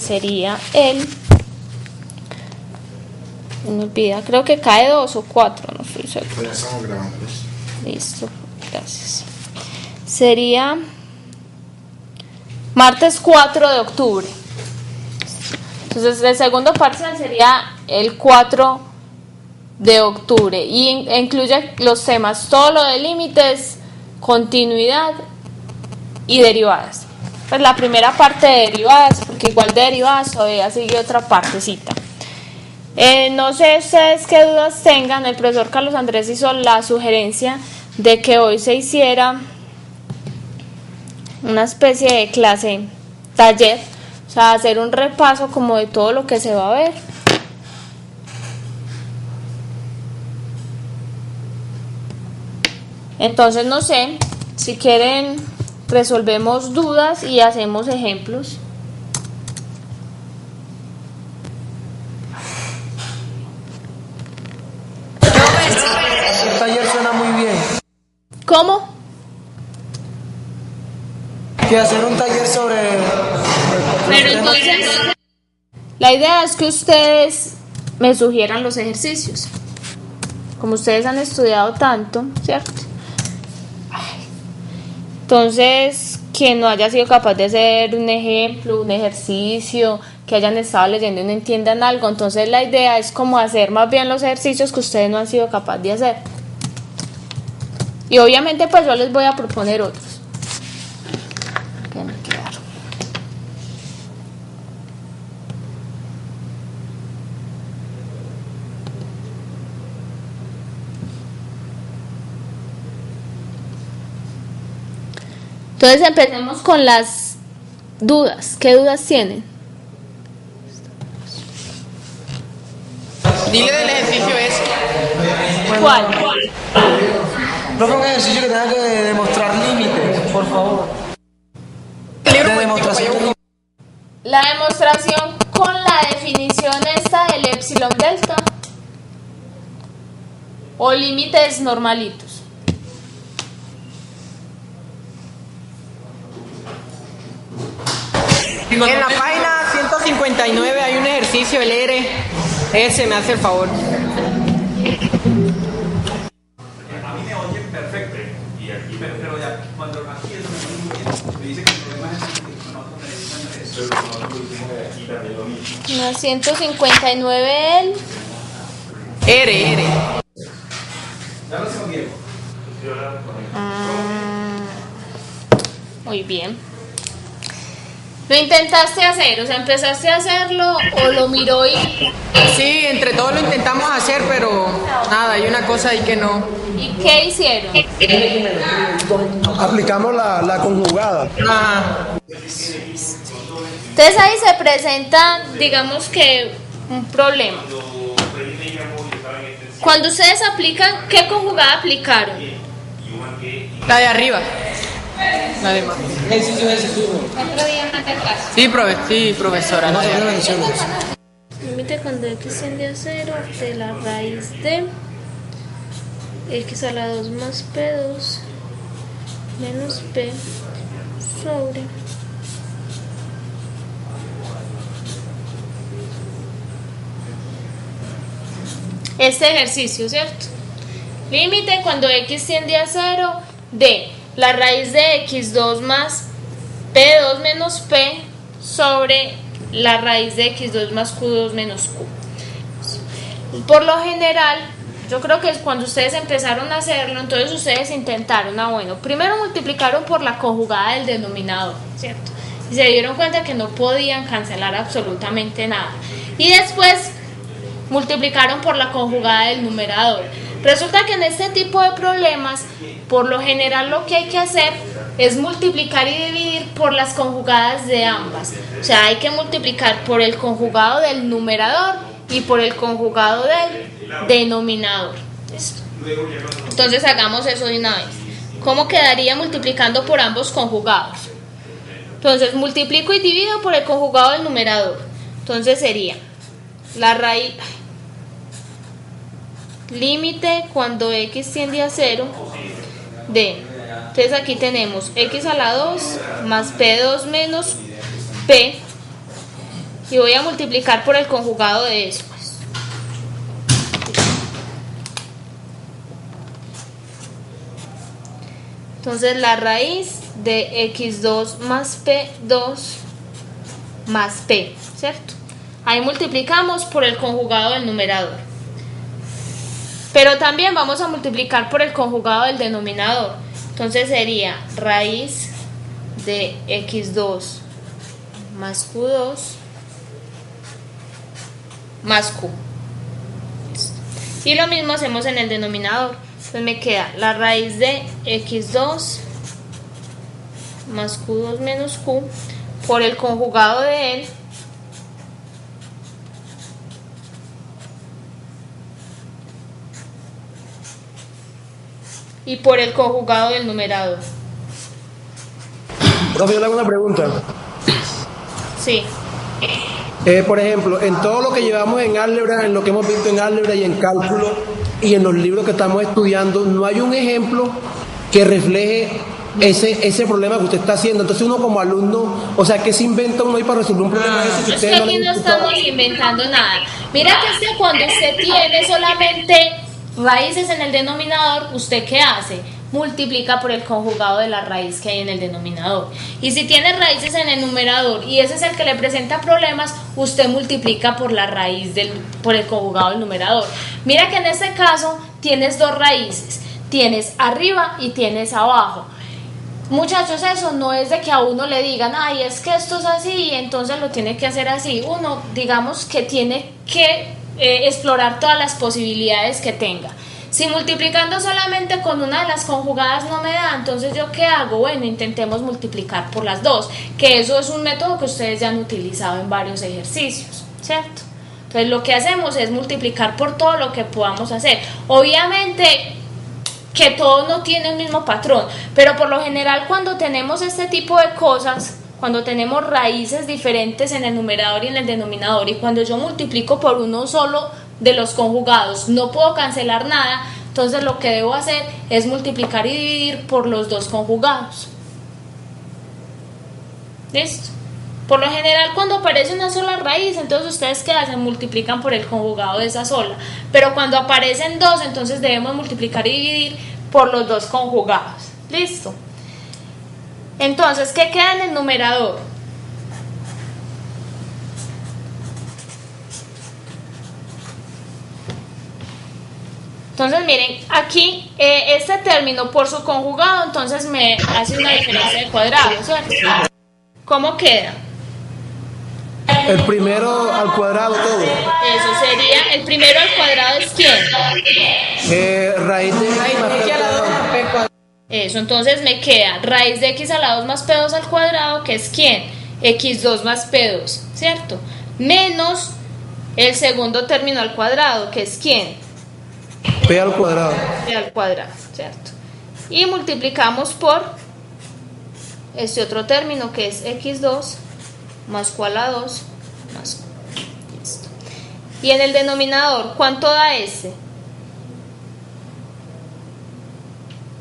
sería el, me olvida, creo que cae 2 o 4, no estoy seguro. Pues ya estamos grabando. Listo, gracias. Sería martes 4 de octubre. Entonces el segundo parcial sería el 4 de octubre y incluye los temas, todo lo de límites, continuidad y derivadas. Pues la primera parte de derivadas, porque igual de derivadas todavía sigue otra partecita. No sé ustedes qué dudas tengan. El profesor Carlos Andrés hizo la sugerencia de que hoy se hiciera una especie de clase taller, o sea, hacer un repaso como de todo lo que se va a ver. Entonces no sé, si quieren resolvemos dudas y hacemos ejemplos. El taller suena muy bien. ¿Cómo? Que hacer un taller sobre... Pero entonces, la idea es que ustedes me sugieran los ejercicios. Como ustedes han estudiado tanto, ¿cierto? Entonces, quien no haya sido capaz de hacer un ejemplo, un ejercicio, que hayan estado leyendo y no entiendan algo, entonces la idea es como hacer más bien los ejercicios que ustedes no han sido capaces de hacer. Y obviamente pues yo les voy a proponer otros. Que me quedaron. Entonces empecemos con las dudas. ¿Qué dudas tienen? Dile del ejercicio ese. ¿Cuál? Profe, un ejercicio que tenga que demostrar límites, por favor. El libro De político, demostración. La demostración con la definición esta del epsilon delta o límites normalitos. En la página 159 hay un ejercicio, el R. Ese me hace el favor. A mí me oyen perfecto. Y aquí, pero ya cuando aquí eso me oye muy bien. Me dice que el problema es que nosotros necesitamos eso. Nosotros pusimos de aquí también lo mismo. La 159 el R. Ya lo hacemos bien. Muy bien. ¿Lo intentaste hacer? O sea, ¿empezaste a hacerlo o lo miró y Sí, entre todos lo intentamos hacer, pero nada, hay una cosa ahí que no. ¿Y qué hicieron? Aplicamos la conjugada. Ah, Entonces ahí se presenta, digamos que un problema. Cuando ustedes aplican, ¿qué conjugada aplicaron? la de arriba. La de más. Sí, profesora. No, Límite cuando x tiende a 0 de la raíz de x a la 2 más p2 menos p sobre este ejercicio, ¿cierto? Límite cuando x tiende a 0 de la raíz de x2 más p2 menos p sobre la raíz de x2 más q2 menos q. Por lo general, yo creo que cuando ustedes empezaron a hacerlo, entonces ustedes intentaron, bueno, primero multiplicaron por la conjugada del denominador, ¿cierto? Y se dieron cuenta que no podían cancelar absolutamente nada. Y después multiplicaron por la conjugada del numerador. Resulta que en este tipo de problemas, por lo general lo que hay que hacer es multiplicar y dividir por las conjugadas de ambas. O sea, hay que multiplicar por el conjugado del numerador y por el conjugado del denominador. ¿Listo? Entonces hagamos eso de una vez. ¿Cómo quedaría multiplicando por ambos conjugados? Entonces multiplico y divido por el conjugado del numerador. Entonces sería la raíz... límite cuando x tiende a 0 de, entonces aquí tenemos x a la 2 más p2 menos p y voy a multiplicar por el conjugado de eso. Entonces la raíz de x2 más p2 más p, ¿cierto? Ahí multiplicamos por el conjugado del numerador. Pero también vamos a multiplicar por el conjugado del denominador. Entonces sería raíz de x2 más q2 más q. Y lo mismo hacemos en el denominador. Entonces me queda la raíz de x2 más q2 menos q por el conjugado de él y por el conjugado del numerador. Profe, yo le hago una pregunta. Sí. Por ejemplo, en todo lo que llevamos en álgebra, en lo que hemos visto en álgebra y en cálculo y en los libros que estamos estudiando, no hay un ejemplo que refleje ese problema que usted está haciendo. Entonces uno como alumno, o sea, ¿qué se inventa uno ahí para resolver un problema ese si Es usted que no aquí le no estamos inventando nada. Mira que es que cuando usted tiene solamente raíces en el denominador, ¿usted qué hace? Multiplica por el conjugado de la raíz que hay en el denominador. Y si tiene raíces en el numerador y ese es el que le presenta problemas, usted multiplica por la raíz por el conjugado del numerador. Mira que en este caso tienes dos raíces, tienes arriba y tienes abajo. Muchachos, eso no es de que a uno le digan, ay, es que esto es así, entonces lo tiene que hacer así. Uno, digamos que tiene que explorar todas las posibilidades que tenga. Si multiplicando solamente con una de las conjugadas no me da, entonces ¿yo qué hago? Bueno, intentemos multiplicar por las dos, que eso es un método que ustedes ya han utilizado en varios ejercicios, ¿cierto? Entonces lo que hacemos es multiplicar por todo lo que podamos hacer. Obviamente que todo no tiene el mismo patrón, pero por lo general cuando tenemos este tipo de cosas, cuando tenemos raíces diferentes en el numerador y en el denominador, y cuando yo multiplico por uno solo de los conjugados, no puedo cancelar nada, entonces lo que debo hacer es multiplicar y dividir por los dos conjugados. ¿Listo? Por lo general cuando aparece una sola raíz, entonces ustedes ¿qué hacen? Multiplican por el conjugado de esa sola. Pero cuando aparecen dos, entonces debemos multiplicar y dividir por los dos conjugados. ¿Listo? Entonces, ¿qué queda en el numerador? Entonces miren, aquí este término por su conjugado, entonces me hace una diferencia de cuadrado, ¿cierto? ¿Cómo queda? El primero al cuadrado todo. Eso sería, el primero al cuadrado es ¿quién? Raíz de Raíz de x a la 2 más p cuadrado. Eso, entonces me queda raíz de x a la 2 más p2 al cuadrado, que es ¿quién? x2 más p2, ¿cierto? Menos el segundo término al cuadrado, que es ¿quién? p al cuadrado. P al cuadrado, ¿cierto? Y multiplicamos por este otro término, que es x2 más q a la 2 más q. Listo. Y en el denominador, ¿cuánto da este?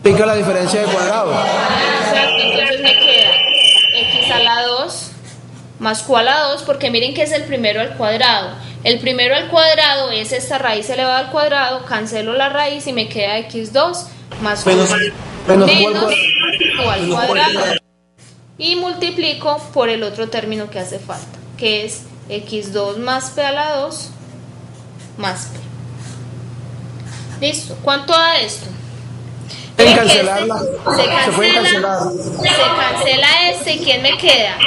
Pica la diferencia de cuadrado. Exacto, entonces me queda x a la 2 más q a la 2, porque miren que es el primero al cuadrado. El primero al cuadrado es esta raíz elevada al cuadrado, cancelo la raíz y me queda x2 más q, menos q al cuadrado. Y multiplico por el otro término que hace falta, que es x2 más p a la 2 más p. Listo, ¿cuánto da esto? Pueden cancelarla. Se pueden cancelar. Se cancela este, ¿y quién me queda?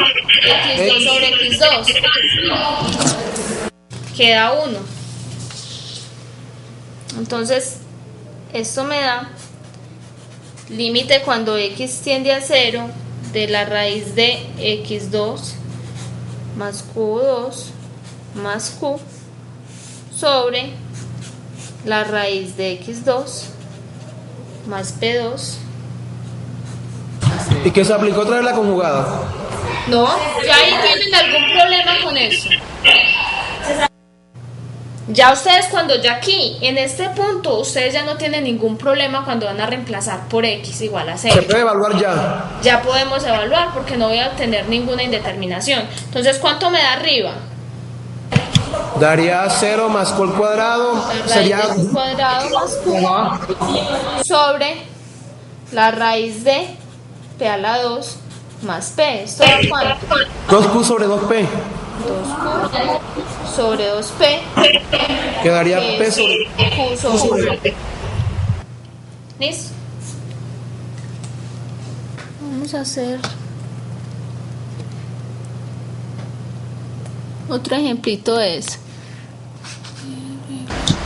x2 sobre x2. Queda 1. Entonces, esto me da límite cuando x tiende a 0 de la raíz de x2 más q2 más q sobre la raíz de x2 más p2. ¿Y que se aplicó otra vez la conjugada? No, ya ahí tienen algún problema con eso. Ya ustedes cuando ya aquí, en este punto, ustedes ya no tienen ningún problema cuando van a reemplazar por x igual a 0. Se puede evaluar ya. Ya podemos evaluar porque no voy a tener ninguna indeterminación. Entonces, ¿cuánto me da arriba? Daría 0 más q al cuadrado. La raíz Sería de x cuadrado más q sobre la raíz de p a la 2 más p. ¿Esto da cuánto? 2q sobre 2p. 2q sobre 2p. Quedaría que p es sobre q sobre p. ¿Listo? Vamos a hacer otro ejemplito de eso.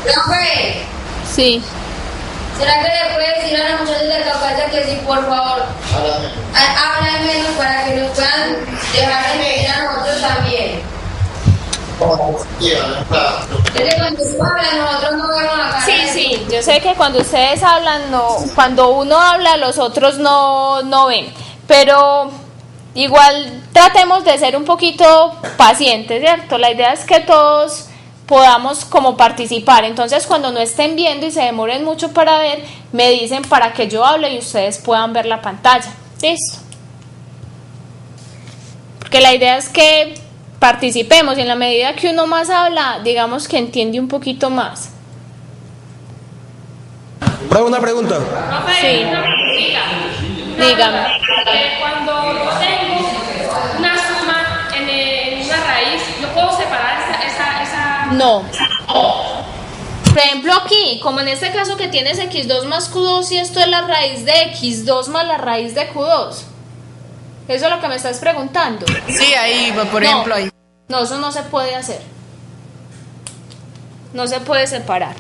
Profe, Sí. ¿será que le puede decir a las muchachas del Caucasia que sí, por favor, hablen menos para que nos puedan dejar de medir a nosotros también? Es que cuando tú hablas, nosotros no vemos la cara. Sí, yo sé que cuando ustedes hablan, no, cuando uno habla, los otros no ven, pero igual tratemos de ser un poquito pacientes, ¿cierto? La idea es que todos podamos como participar, entonces cuando no estén viendo y se demoren mucho para ver, me dicen para que yo hable y ustedes puedan ver la pantalla, ¿listo? Porque la idea es que participemos y en la medida que uno más habla, digamos que entiende un poquito más. Una pregunta. Sí. Dígame. Cuando yo tengo una suma en una raíz, ¿yo puedo separar esa? No. Por ejemplo aquí, como en este caso que tienes x2 más q2 y esto es la raíz de x2 más la raíz de q2. ¿Eso es lo que me estás preguntando? Sí, ahí, por No. ejemplo, ahí. No, eso no se puede hacer. No se puede separar.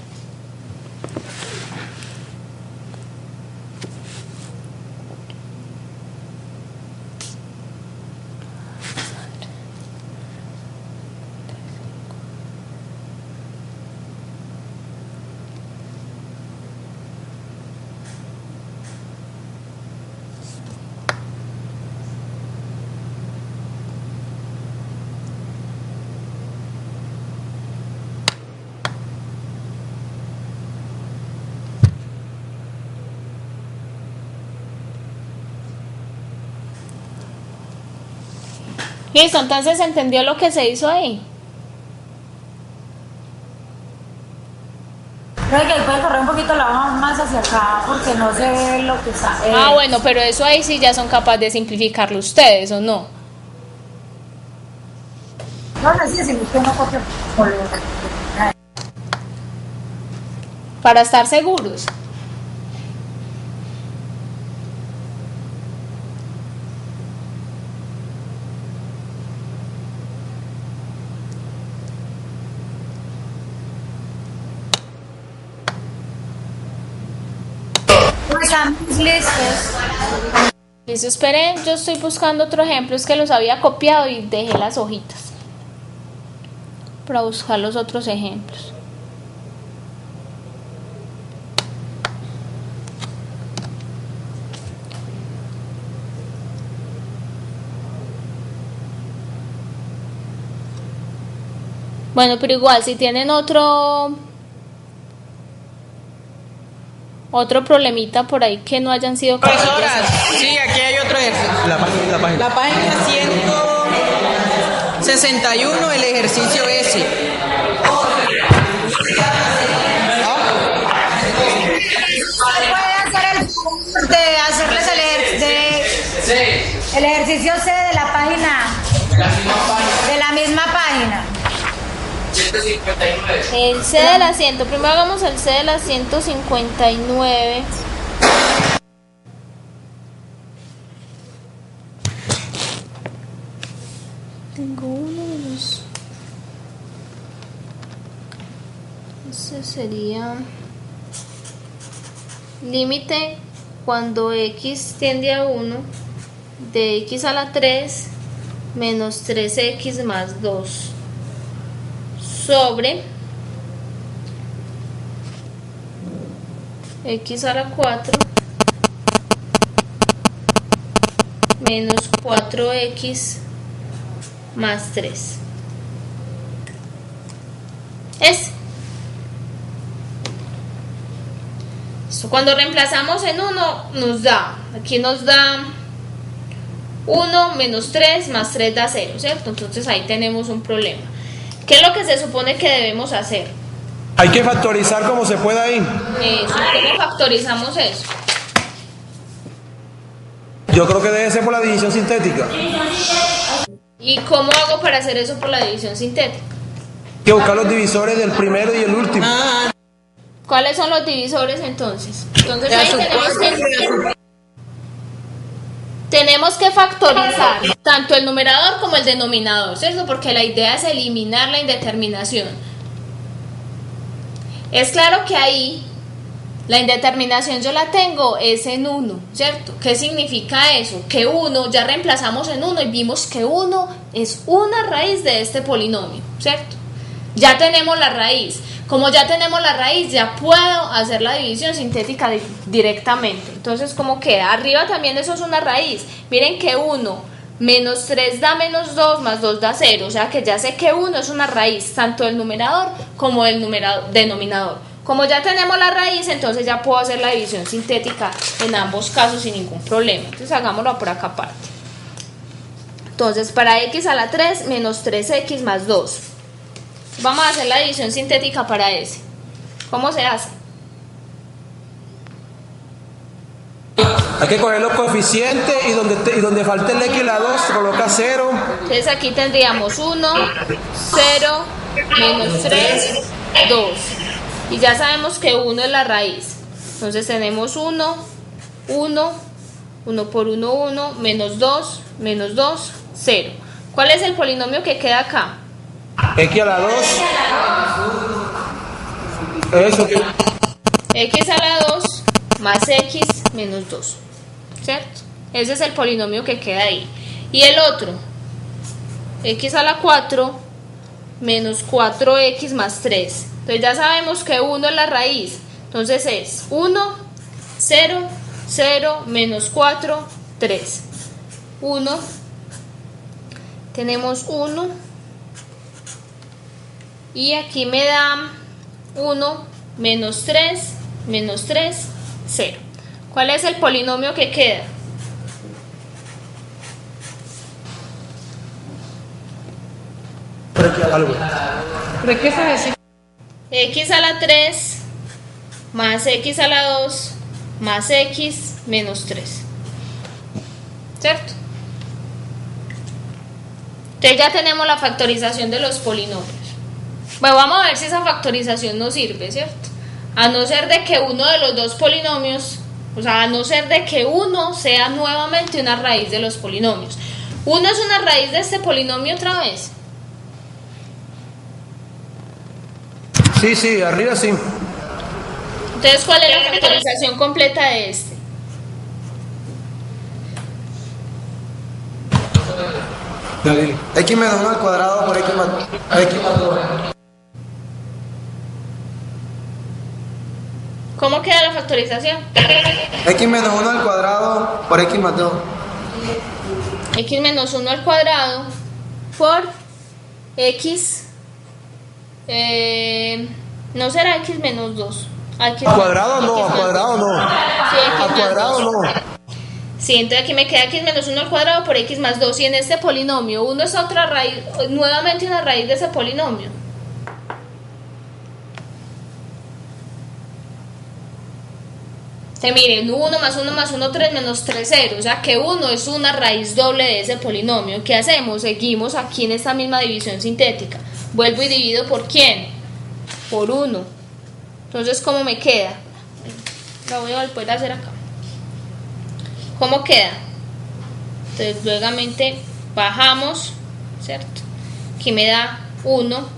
Listo, entonces ¿entendió lo que se hizo ahí? Creo que puede correr un poquito la hoja más hacia acá porque no se ve lo que está. Bueno, pero eso ahí sí ya son capaces de simplificarlo ustedes, ¿o no? No, no, sí, si usted no copia por lo Para estar seguros. estamos listos. Listo, esperen, yo estoy buscando otro ejemplo, es que los había copiado y dejé las hojitas para buscar los otros ejemplos. Bueno, pero igual, si tienen otro problemita por ahí que no hayan sido capaces de Profesoras, hacer. sí, aquí hay otro ejercicio. La página. La página 161, el ejercicio S. Puede hacer de hacerles el ejercicio C de la página, de la misma página. El C del asiento, primero hagamos el C del asiento 59. Tengo uno de los... Ese sería... Límite cuando x tiende a 1 de x a la 3 menos 3x más 2 sobre x a la 4 menos 4x más 3. Cuando reemplazamos en 1 nos da, aquí nos da 1 menos 3 más 3 da 0, ¿cierto? Entonces ahí tenemos un problema. ¿Qué es lo que se supone que debemos hacer? Hay que factorizar como se pueda ahí. ¿Cómo factorizamos eso? Yo creo que debe ser por la división sintética. ¿Y cómo hago para hacer eso por la división sintética? Hay que buscar los divisores del primero y el último. ¿Cuáles son los divisores entonces? Entonces ahí tenemos que factorizar tanto el numerador como el denominador, ¿cierto? Porque la idea es eliminar la indeterminación. Es claro que ahí la indeterminación yo la tengo es en 1, ¿cierto? ¿Qué significa eso? Que 1, ya reemplazamos en 1 y vimos que 1 es una raíz de este polinomio, ¿cierto? Ya tenemos la raíz. Como ya tenemos la raíz, ya puedo hacer la división sintética directamente. Entonces, ¿cómo queda? Arriba también eso es una raíz. Miren que 1 menos 3 da menos 2, más 2 da 0. O sea que ya sé que 1 es una raíz, tanto del numerador como del denominador. Como ya tenemos la raíz, entonces ya puedo hacer la división sintética en ambos casos sin ningún problema. Entonces, hagámoslo por acá aparte. Entonces, para x a la 3 menos 3x más 2. Vamos a hacer la división sintética para ese. ¿Cómo se hace? Hay que coger los coeficientes y donde falte el x y la 2 se coloca 0. Entonces aquí tendríamos 1, 0, menos 3, 2. Y ya sabemos que 1 es la raíz. Entonces tenemos 1, 1, 1 por 1, 1, menos 2, 0. ¿Cuál es el polinomio que queda acá? X a la 2. Eso. X a la 2 más X menos 2. ¿Cierto? Ese es el polinomio que queda ahí. Y el otro, X a la 4 menos 4X más 3. Entonces ya sabemos que 1 es la raíz. Entonces es 1, 0, 0, menos 4, 3. 1. Tenemos 1. Y aquí me da 1, menos 3, 0. ¿Cuál es el polinomio que queda? ¿Pero qué sabes decir? X a la 3 más X a la 2 más X menos 3. ¿Cierto? Entonces ya tenemos la factorización de los polinomios. Bueno, vamos a ver si esa factorización nos sirve, ¿cierto? A no ser de que uno de los dos polinomios, o sea, a no ser de que uno sea nuevamente una raíz de los polinomios. Uno es una raíz de este polinomio otra vez. Sí, arriba sí. Entonces, ¿cuál es la factorización completa de este? X menos 1 al cuadrado por X más 2. ¿Cómo queda la factorización? X menos 1 al cuadrado por X más 2. X menos 1 al cuadrado por X. No será X menos 2. Al cuadrado no, al cuadrado no. Sí, X al cuadrado no. Sí, entonces aquí me queda X menos 1 al cuadrado por X más 2. Y en este polinomio, 1 es otra raíz, nuevamente una raíz de ese polinomio. Miren, 1 más 1 más 1, 3 menos 3, 0. O sea que 1 es una raíz doble de ese polinomio. ¿Qué hacemos? Seguimos aquí en esta misma división sintética. Vuelvo y divido por ¿quién? Por 1. Entonces, ¿cómo me queda? La voy a volver a hacer acá. ¿Cómo queda? Entonces, luegamente bajamos, ¿cierto? Aquí me da 1.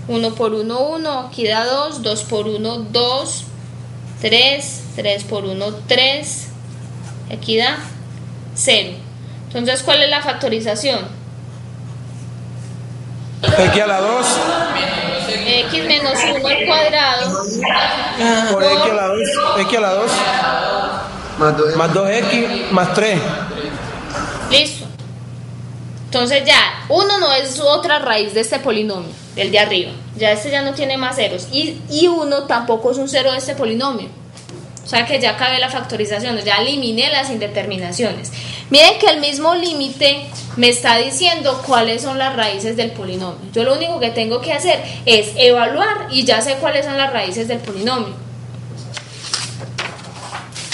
1 por 1, 1. Aquí da 2. 2 por 1, 2. 3, 3 por 1, 3, aquí da 0. Entonces, ¿cuál es la factorización? X a la 2 X menos 1 al cuadrado por X a la 2, X a la 2 más 2X más 3. Listo. Entonces ya, 1 no es otra raíz de este polinomio, del de arriba. Ya este ya no tiene más ceros. Y 1 tampoco es un cero de este polinomio. O sea que ya acabé la factorización, ya eliminé las indeterminaciones. Miren que el mismo límite me está diciendo cuáles son las raíces del polinomio. Yo lo único que tengo que hacer es evaluar y ya sé cuáles son las raíces del polinomio.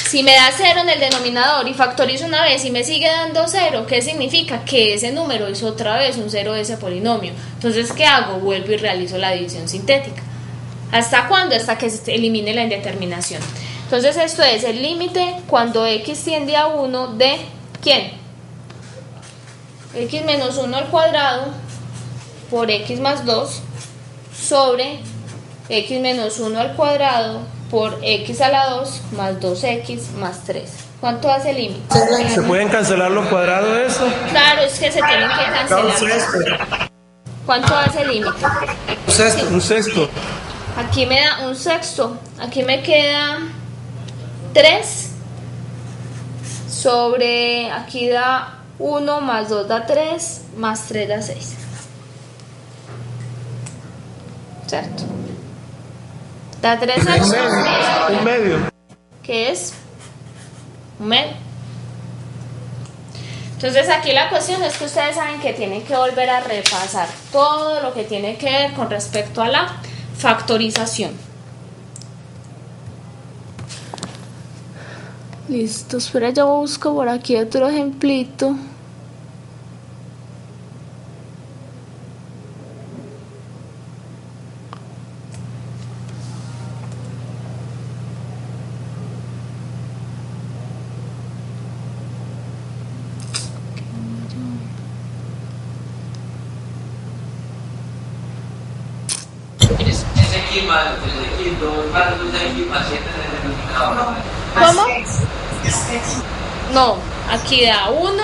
Si me da 0 en el denominador y factorizo una vez y me sigue dando 0, ¿qué significa? Que ese número es otra vez un 0 de ese polinomio. Entonces, ¿qué hago? Vuelvo y realizo la división sintética. ¿Hasta cuándo? Hasta que se elimine la indeterminación. Entonces, esto es el límite cuando x tiende a 1 de ¿quién? X menos 1 al cuadrado por x más 2 sobre x menos 1 al cuadrado por x a la 2 más 2x más 3. ¿Cuánto hace el límite? ¿Se pueden cancelar los cuadrados de eso? Claro, es que se tienen que cancelar. ¿Cuánto hace el límite? Un sexto. Aquí me da un sexto. Aquí me queda 3 sobre, aquí da 1 más 2 da 3, más 3 da 6. ¿Cierto? Da 3 sextos. Un medio. ¿Qué es? Un medio. Entonces aquí la cuestión es que ustedes saben que tienen que volver a repasar todo lo que tiene que ver con respecto a la factorización. Listo, espera, yo busco por aquí otro ejemplito. ¿Cómo? No, aquí da 1.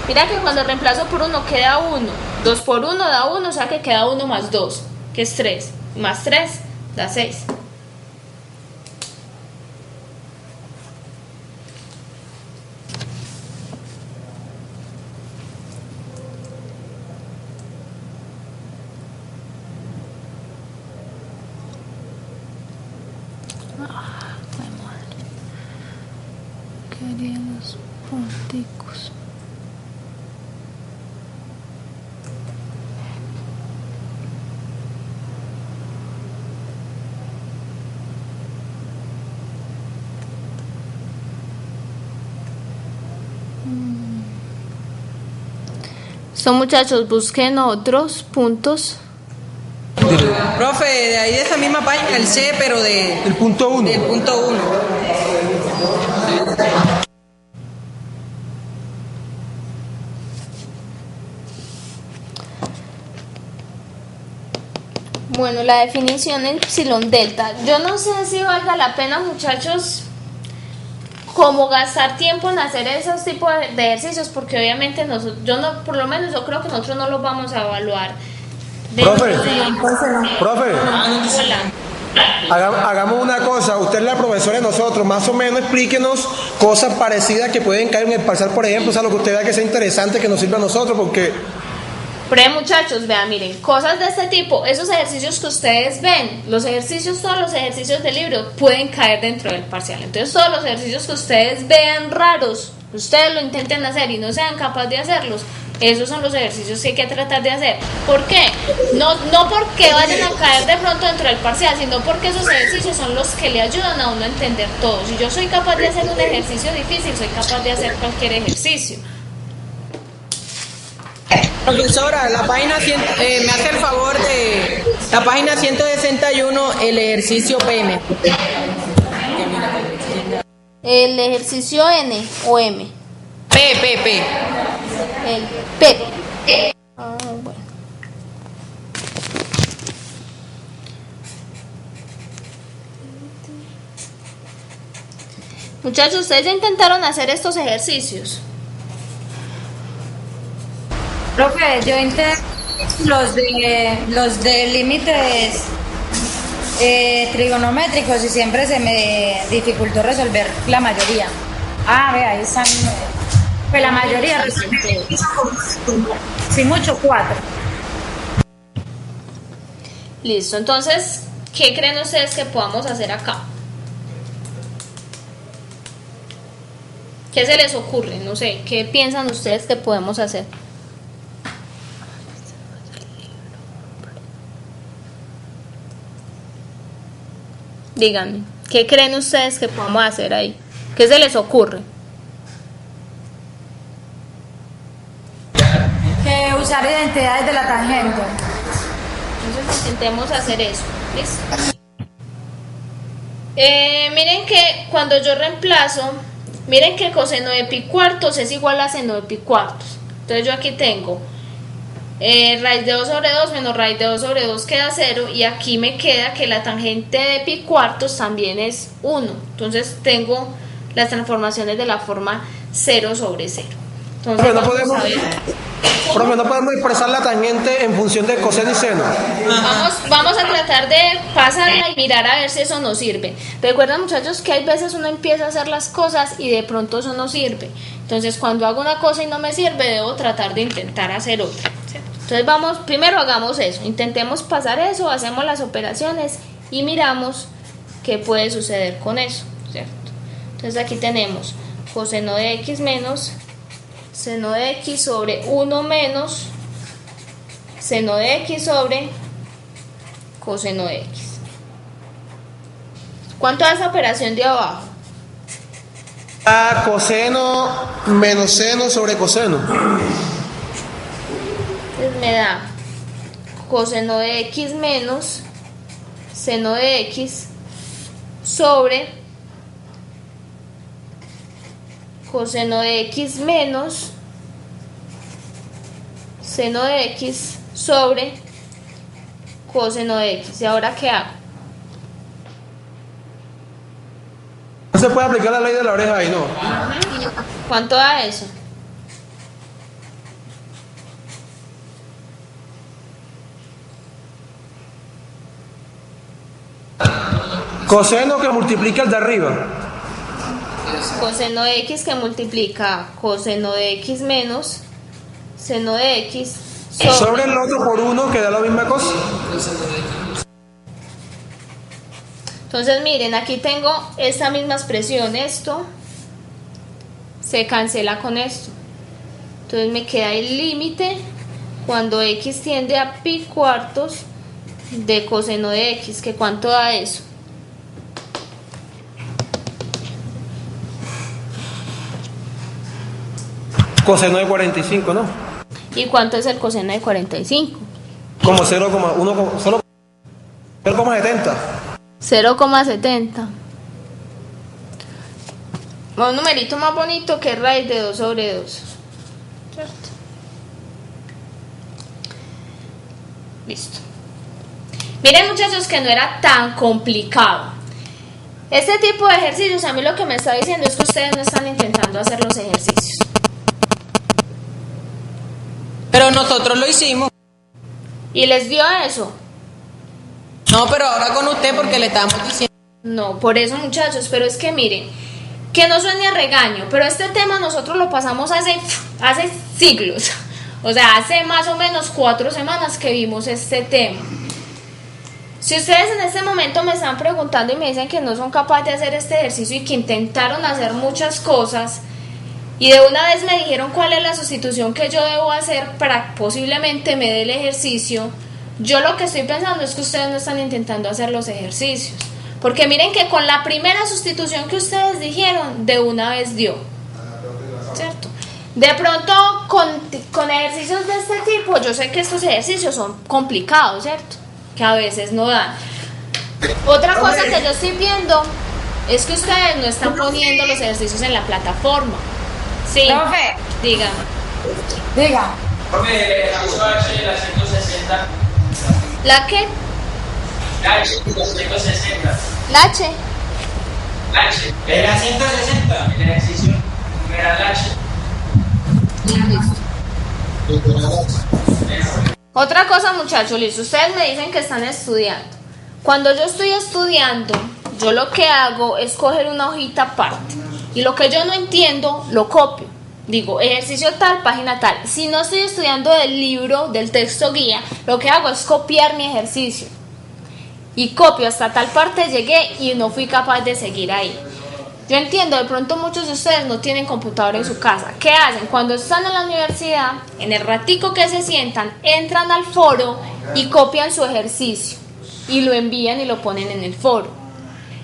Mira que cuando reemplazo por 1 queda 1. 2 por 1 da 1, o sea que queda 1 más 2, que es 3. Más 3 da 6. Los punticos. So, muchachos, busquen otros puntos. Profe, de ahí de esa misma página, el C, pero El punto 1. del punto 1. Bueno, la definición epsilon delta. Yo no sé si valga la pena, muchachos, como gastar tiempo en hacer esos tipos de ejercicios, porque obviamente yo no, por lo menos yo creo que nosotros no los vamos a evaluar. Profe, Hola. hagamos una cosa. Usted es la profesora de nosotros, más o menos explíquenos cosas parecidas que pueden caer en el parcial, por ejemplo, o sea, lo que usted vea que sea interesante, que nos sirva a nosotros, porque... Pero muchachos, vean, miren, cosas de este tipo, esos ejercicios que ustedes ven, todos los ejercicios del libro pueden caer dentro del parcial. Entonces todos los ejercicios que ustedes vean raros, ustedes lo intenten hacer y no sean capaces de hacerlos, esos son los ejercicios que hay que tratar de hacer. ¿Por qué? No porque vayan a caer de pronto dentro del parcial, sino porque esos ejercicios son los que le ayudan a uno a entender todo. Si yo soy capaz de hacer un ejercicio difícil, soy capaz de hacer cualquier ejercicio. Profesora, la página me hace el favor de la página 161, el ejercicio PM. El ejercicio N o M. P. El P. Ah, bueno. Muchachos, ustedes ya intentaron hacer estos ejercicios. Profe, yo intenté los de límites trigonométricos y siempre se me dificultó resolver la mayoría. Ah, ve, ahí están. Pues la mayoría resolví. Sí, mucho, 4. Listo, entonces, ¿qué creen ustedes que podamos hacer acá? ¿Qué se les ocurre? No sé, ¿qué piensan ustedes que podemos hacer? Díganme, ¿qué creen ustedes que podemos hacer ahí? ¿Qué se les ocurre? Que usar identidades de la tangente. Entonces intentemos hacer eso. ¿Listo? Miren que cuando yo reemplazo, miren que coseno de pi cuartos es igual a seno de pi cuartos. Entonces yo aquí tengo raíz de 2 sobre 2 menos raíz de 2 sobre 2 queda 0, y aquí me queda que la tangente de pi cuartos también es 1. Entonces tengo las transformaciones de la forma 0 sobre 0. Entonces Pero no podemos expresar la tangente en función de coseno y seno. Vamos a tratar de pasarla y mirar a ver si eso nos sirve. Recuerden, muchachos, que hay veces uno empieza a hacer las cosas y de pronto eso no sirve. Entonces cuando hago una cosa y no me sirve, debo tratar de intentar hacer otra, ¿cierto? Entonces primero hagamos eso, intentemos pasar eso, hacemos las operaciones y miramos qué puede suceder con eso, ¿cierto? Entonces aquí tenemos coseno de x menos seno de x sobre 1 menos seno de x sobre coseno de x. ¿Cuánto da esa operación de abajo? Coseno menos seno sobre coseno. Entonces me da coseno de x menos seno de x sobre coseno de x menos seno de x sobre coseno de x. ¿Y ahora qué hago? No se puede aplicar la ley de la oreja ahí, ¿no? ¿Cuánto da eso? Coseno que multiplica el de arriba. Coseno de x que multiplica coseno de x menos seno de x Sobre el otro por 1 que da la misma cosa. Entonces miren, aquí tengo esta misma expresión, esto se cancela con esto. Entonces me queda el límite cuando x tiende a pi cuartos de coseno de x, que ¿cuánto da eso? Coseno de 45, ¿no? ¿Y cuánto es el coseno de 45? Como 0,1, solo 0,70. 0,70. Un numerito más bonito que raíz de 2 sobre 2. ¿Cierto? Listo. Miren, muchachos, que no era tan complicado. Este tipo de ejercicios, a mí lo que me está diciendo es que ustedes no están intentando hacer los ejercicios. Pero nosotros lo hicimos. ¿Y les dio eso? No, pero ahora con usted porque le estamos diciendo. No, por eso, muchachos, pero es que miren, que no suene a regaño, pero este tema nosotros lo pasamos hace siglos. O sea, hace más o menos 4 semanas que vimos este tema. Si ustedes en este momento me están preguntando y me dicen que no son capaces de hacer este ejercicio y que intentaron hacer muchas cosas y de una vez me dijeron cuál es la sustitución que yo debo hacer para que posiblemente me dé el ejercicio, yo lo que estoy pensando es que ustedes no están intentando hacer los ejercicios. Porque miren que con la primera sustitución que ustedes dijeron, de una vez dio. ¿Cierto? De pronto, con ejercicios de este tipo, yo sé que estos ejercicios son complicados, ¿cierto? Que a veces no dan. Otra cosa que yo estoy viendo es que ustedes no están poniendo los ejercicios en la plataforma. Sí. Profe. Dígame. Diga. Profe, la H de la 160. ¿La qué? La H de la 160. ¿La H? La H. De la 160. El ejercicio era la H. Otra cosa, muchachos, listo. Ustedes me dicen que están estudiando. Cuando yo estoy estudiando, yo lo que hago es coger una hojita aparte. Y lo que yo no entiendo, lo copio. Digo, ejercicio tal, página tal. Si no estoy estudiando del libro, del texto guía, lo que hago es copiar mi ejercicio. Y copio hasta tal parte llegué y no fui capaz de seguir ahí. Yo entiendo, de pronto muchos de ustedes no tienen computador en su casa. ¿Qué hacen? Cuando están en la universidad, en el ratico que se sientan, entran al foro y copian su ejercicio y lo envían y lo ponen en el foro.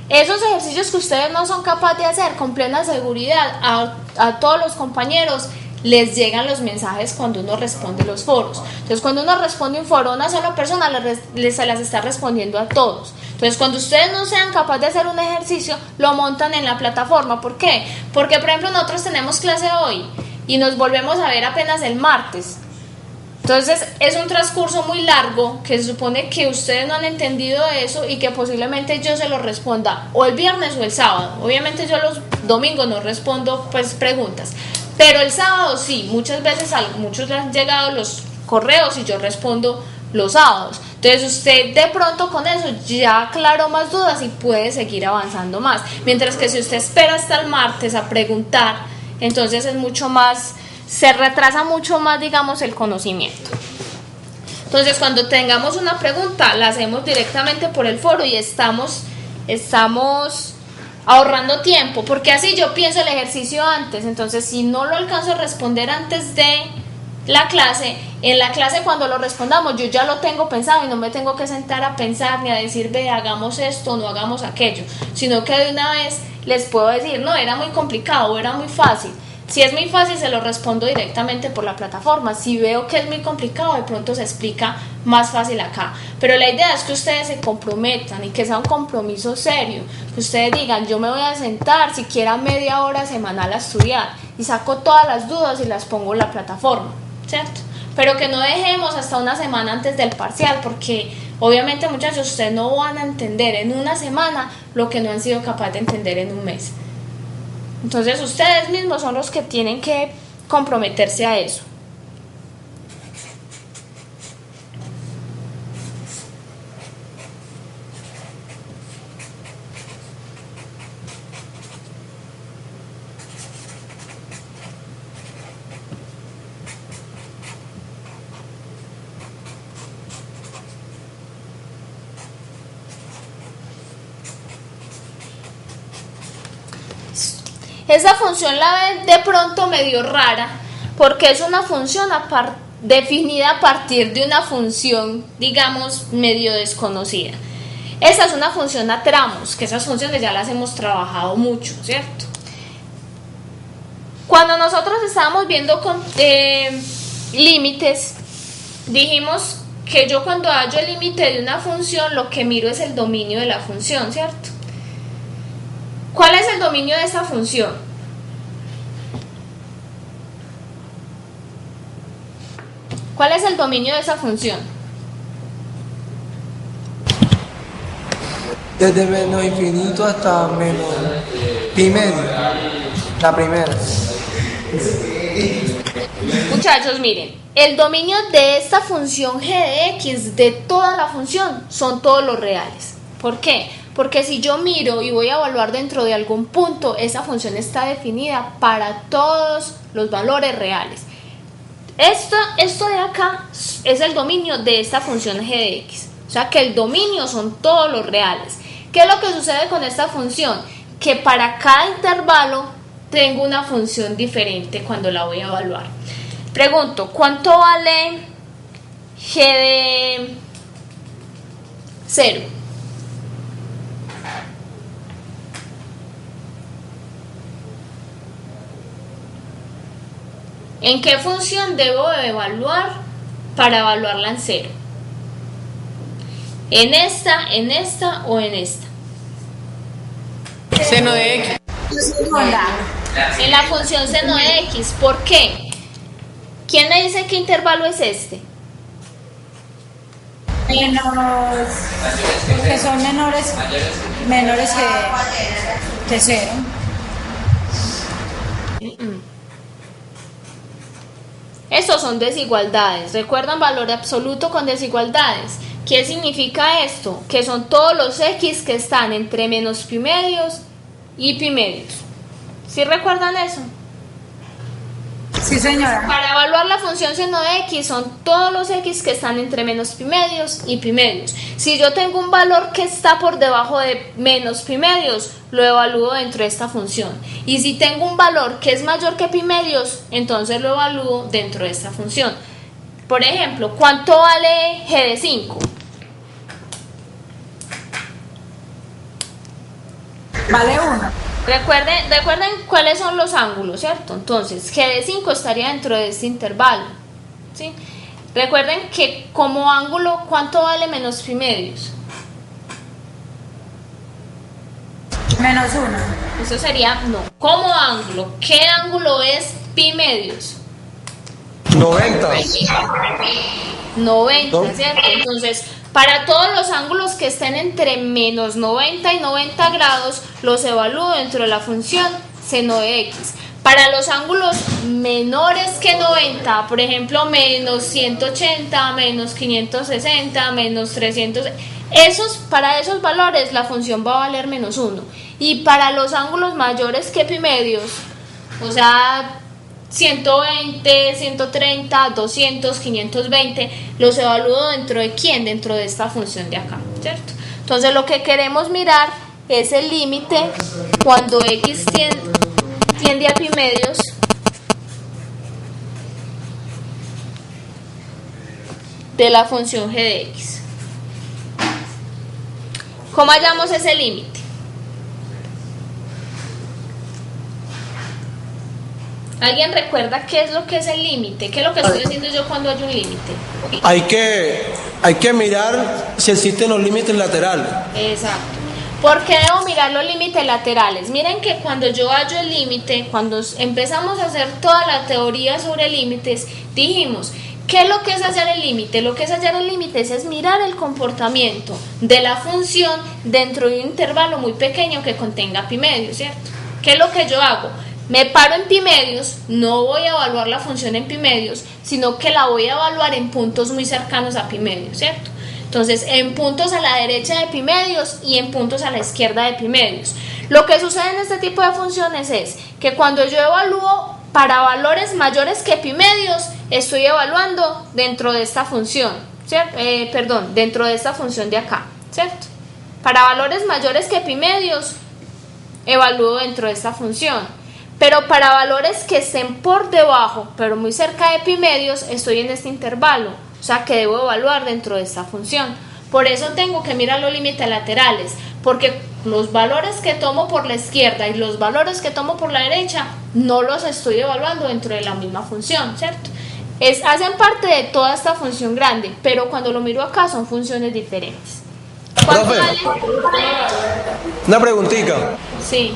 Esos ejercicios que ustedes no son capaces de hacer con plena seguridad, a todos los compañeros les llegan los mensajes cuando uno responde los foros. Entonces, cuando uno responde un foro a una sola persona, se las está respondiendo a todos. Entonces, cuando ustedes no sean capaces de hacer un ejercicio, lo montan en la plataforma. ¿Por qué? Porque, por ejemplo, nosotros tenemos clase hoy y nos volvemos a ver apenas el martes. Entonces, es un transcurso muy largo que se supone que ustedes no han entendido eso y que posiblemente yo se lo responda o el viernes o el sábado. Obviamente yo los domingos no respondo pues preguntas, pero el sábado sí. Muchas veces a muchos les han llegado los correos y yo respondo los sábados. Entonces usted de pronto con eso ya aclaró más dudas y puede seguir avanzando más. Mientras que si usted espera hasta el martes a preguntar, entonces es mucho más, se retrasa mucho más, digamos, el conocimiento. Entonces cuando tengamos una pregunta la hacemos directamente por el foro y estamos ahorrando tiempo, porque así yo pienso el ejercicio antes. Entonces si no lo alcanzo a responder antes de la clase, en la clase cuando lo respondamos yo ya lo tengo pensado y no me tengo que sentar a pensar ni a decir, ve, hagamos esto o no hagamos aquello, sino que de una vez les puedo decir, no, era muy complicado o era muy fácil. Si es muy fácil, se lo respondo directamente por la plataforma. Si veo que es muy complicado, de pronto se explica más fácil acá. Pero la idea es que ustedes se comprometan y que sea un compromiso serio. Que ustedes digan, yo me voy a sentar siquiera media hora semanal a estudiar y saco todas las dudas y las pongo en la plataforma, ¿cierto? Pero que no dejemos hasta una semana antes del parcial, porque obviamente, muchachos, ustedes no van a entender en una semana lo que no han sido capaces de entender en un mes. Entonces ustedes mismos son los que tienen que comprometerse a eso. Esa función la ven de pronto medio rara, porque es una función definida a partir de una función, digamos, medio desconocida. Esa es una función a tramos, que esas funciones ya las hemos trabajado mucho, ¿cierto? Cuando nosotros estábamos viendo con límites, dijimos que yo cuando hallo el límite de una función, lo que miro es el dominio de la función, ¿cierto? ¿Cuál es el dominio de esta función? ¿Cuál es el dominio de esa función? Desde menos infinito hasta menos pi medio. La primera. Muchachos, miren, el dominio de esta función g de x, de toda la función, son todos los reales. ¿Por qué? Porque si yo miro y voy a evaluar dentro de algún punto, esa función está definida para todos los valores reales. Esto de acá es el dominio de esta función g de x. O sea que el dominio son todos los reales. ¿Qué es lo que sucede con esta función? Que para cada intervalo tengo una función diferente cuando la voy a evaluar. Pregunto, ¿cuánto vale g de 0? ¿En qué función debo de evaluar para evaluarla en 0? ¿En esta o en esta? Seno de X. En la función seno de X. ¿Por qué? ¿Quién me dice qué intervalo es este? Que son menores que 0. Estos son desigualdades. ¿Recuerdan valor absoluto con desigualdades? ¿Qué significa esto? Que son todos los x que están entre menos pi medios y pi medios. ¿Sí recuerdan eso? Sí, señora. Para evaluar la función seno de x son todos los x que están entre menos pi medios y pi medios. Si yo tengo un valor que está por debajo de menos pi medios, lo evalúo dentro de esta función. Y si tengo un valor que es mayor que pi medios, entonces lo evalúo dentro de esta función. Por ejemplo, ¿cuánto vale g de 5? Vale 1. Recuerden cuáles son los ángulos, ¿cierto? Entonces, g de 5 estaría dentro de este intervalo, ¿sí? Recuerden que como ángulo, ¿cuánto vale menos pi medios? Menos 1. Eso sería, no. Como ángulo, ¿qué ángulo es pi medios? 90. 90, ¿No? ¿cierto? Entonces, para todos los ángulos que estén entre menos 90 y 90 grados, los evalúo dentro de la función seno de x. Para los ángulos menores que 90, por ejemplo, menos 180, menos 560, menos 300, para esos valores la función va a valer menos 1. Y para los ángulos mayores que pi medios, o sea, 120, 130, 200, 520, los evalúo dentro de ¿quién? Dentro de esta función de acá, ¿cierto? Entonces lo que queremos mirar es el límite cuando x tiende a pi medios de la función g de x. ¿Cómo hallamos ese límite? ¿Alguien recuerda qué es lo que es el límite? ¿Qué es lo que estoy haciendo yo cuando hay un límite? Hay que mirar si existen los límites laterales. Exacto. ¿Por qué debo mirar los límites laterales? Miren que cuando yo hallo el límite, cuando empezamos a hacer toda la teoría sobre límites, dijimos, ¿qué es lo que es hallar el límite? Lo que es hallar el límite es mirar el comportamiento de la función dentro de un intervalo muy pequeño que contenga pi medios, ¿cierto? ¿Qué es lo que yo hago? Me paro en pi medios, no voy a evaluar la función en pi medios, sino que la voy a evaluar en puntos muy cercanos a pi medios, ¿cierto? Entonces, en puntos a la derecha de pi medios y en puntos a la izquierda de pi medios. Lo que sucede en este tipo de funciones es que cuando yo evalúo para valores mayores que pi medios, estoy evaluando dentro de esta función, ¿cierto? Dentro de esta función de acá, ¿cierto? Para valores mayores que pi medios, evalúo dentro de esta función. Pero para valores que estén por debajo, pero muy cerca de pi medios, estoy en este intervalo. O sea que debo evaluar dentro de esta función. Por eso tengo que mirar los límites laterales, porque los valores que tomo por la izquierda y los valores que tomo por la derecha no los estoy evaluando dentro de la misma función, ¿cierto? Hacen parte de toda esta función grande, pero cuando lo miro acá son funciones diferentes. ¿Cuánto Profe, vale? una preguntita. Sí.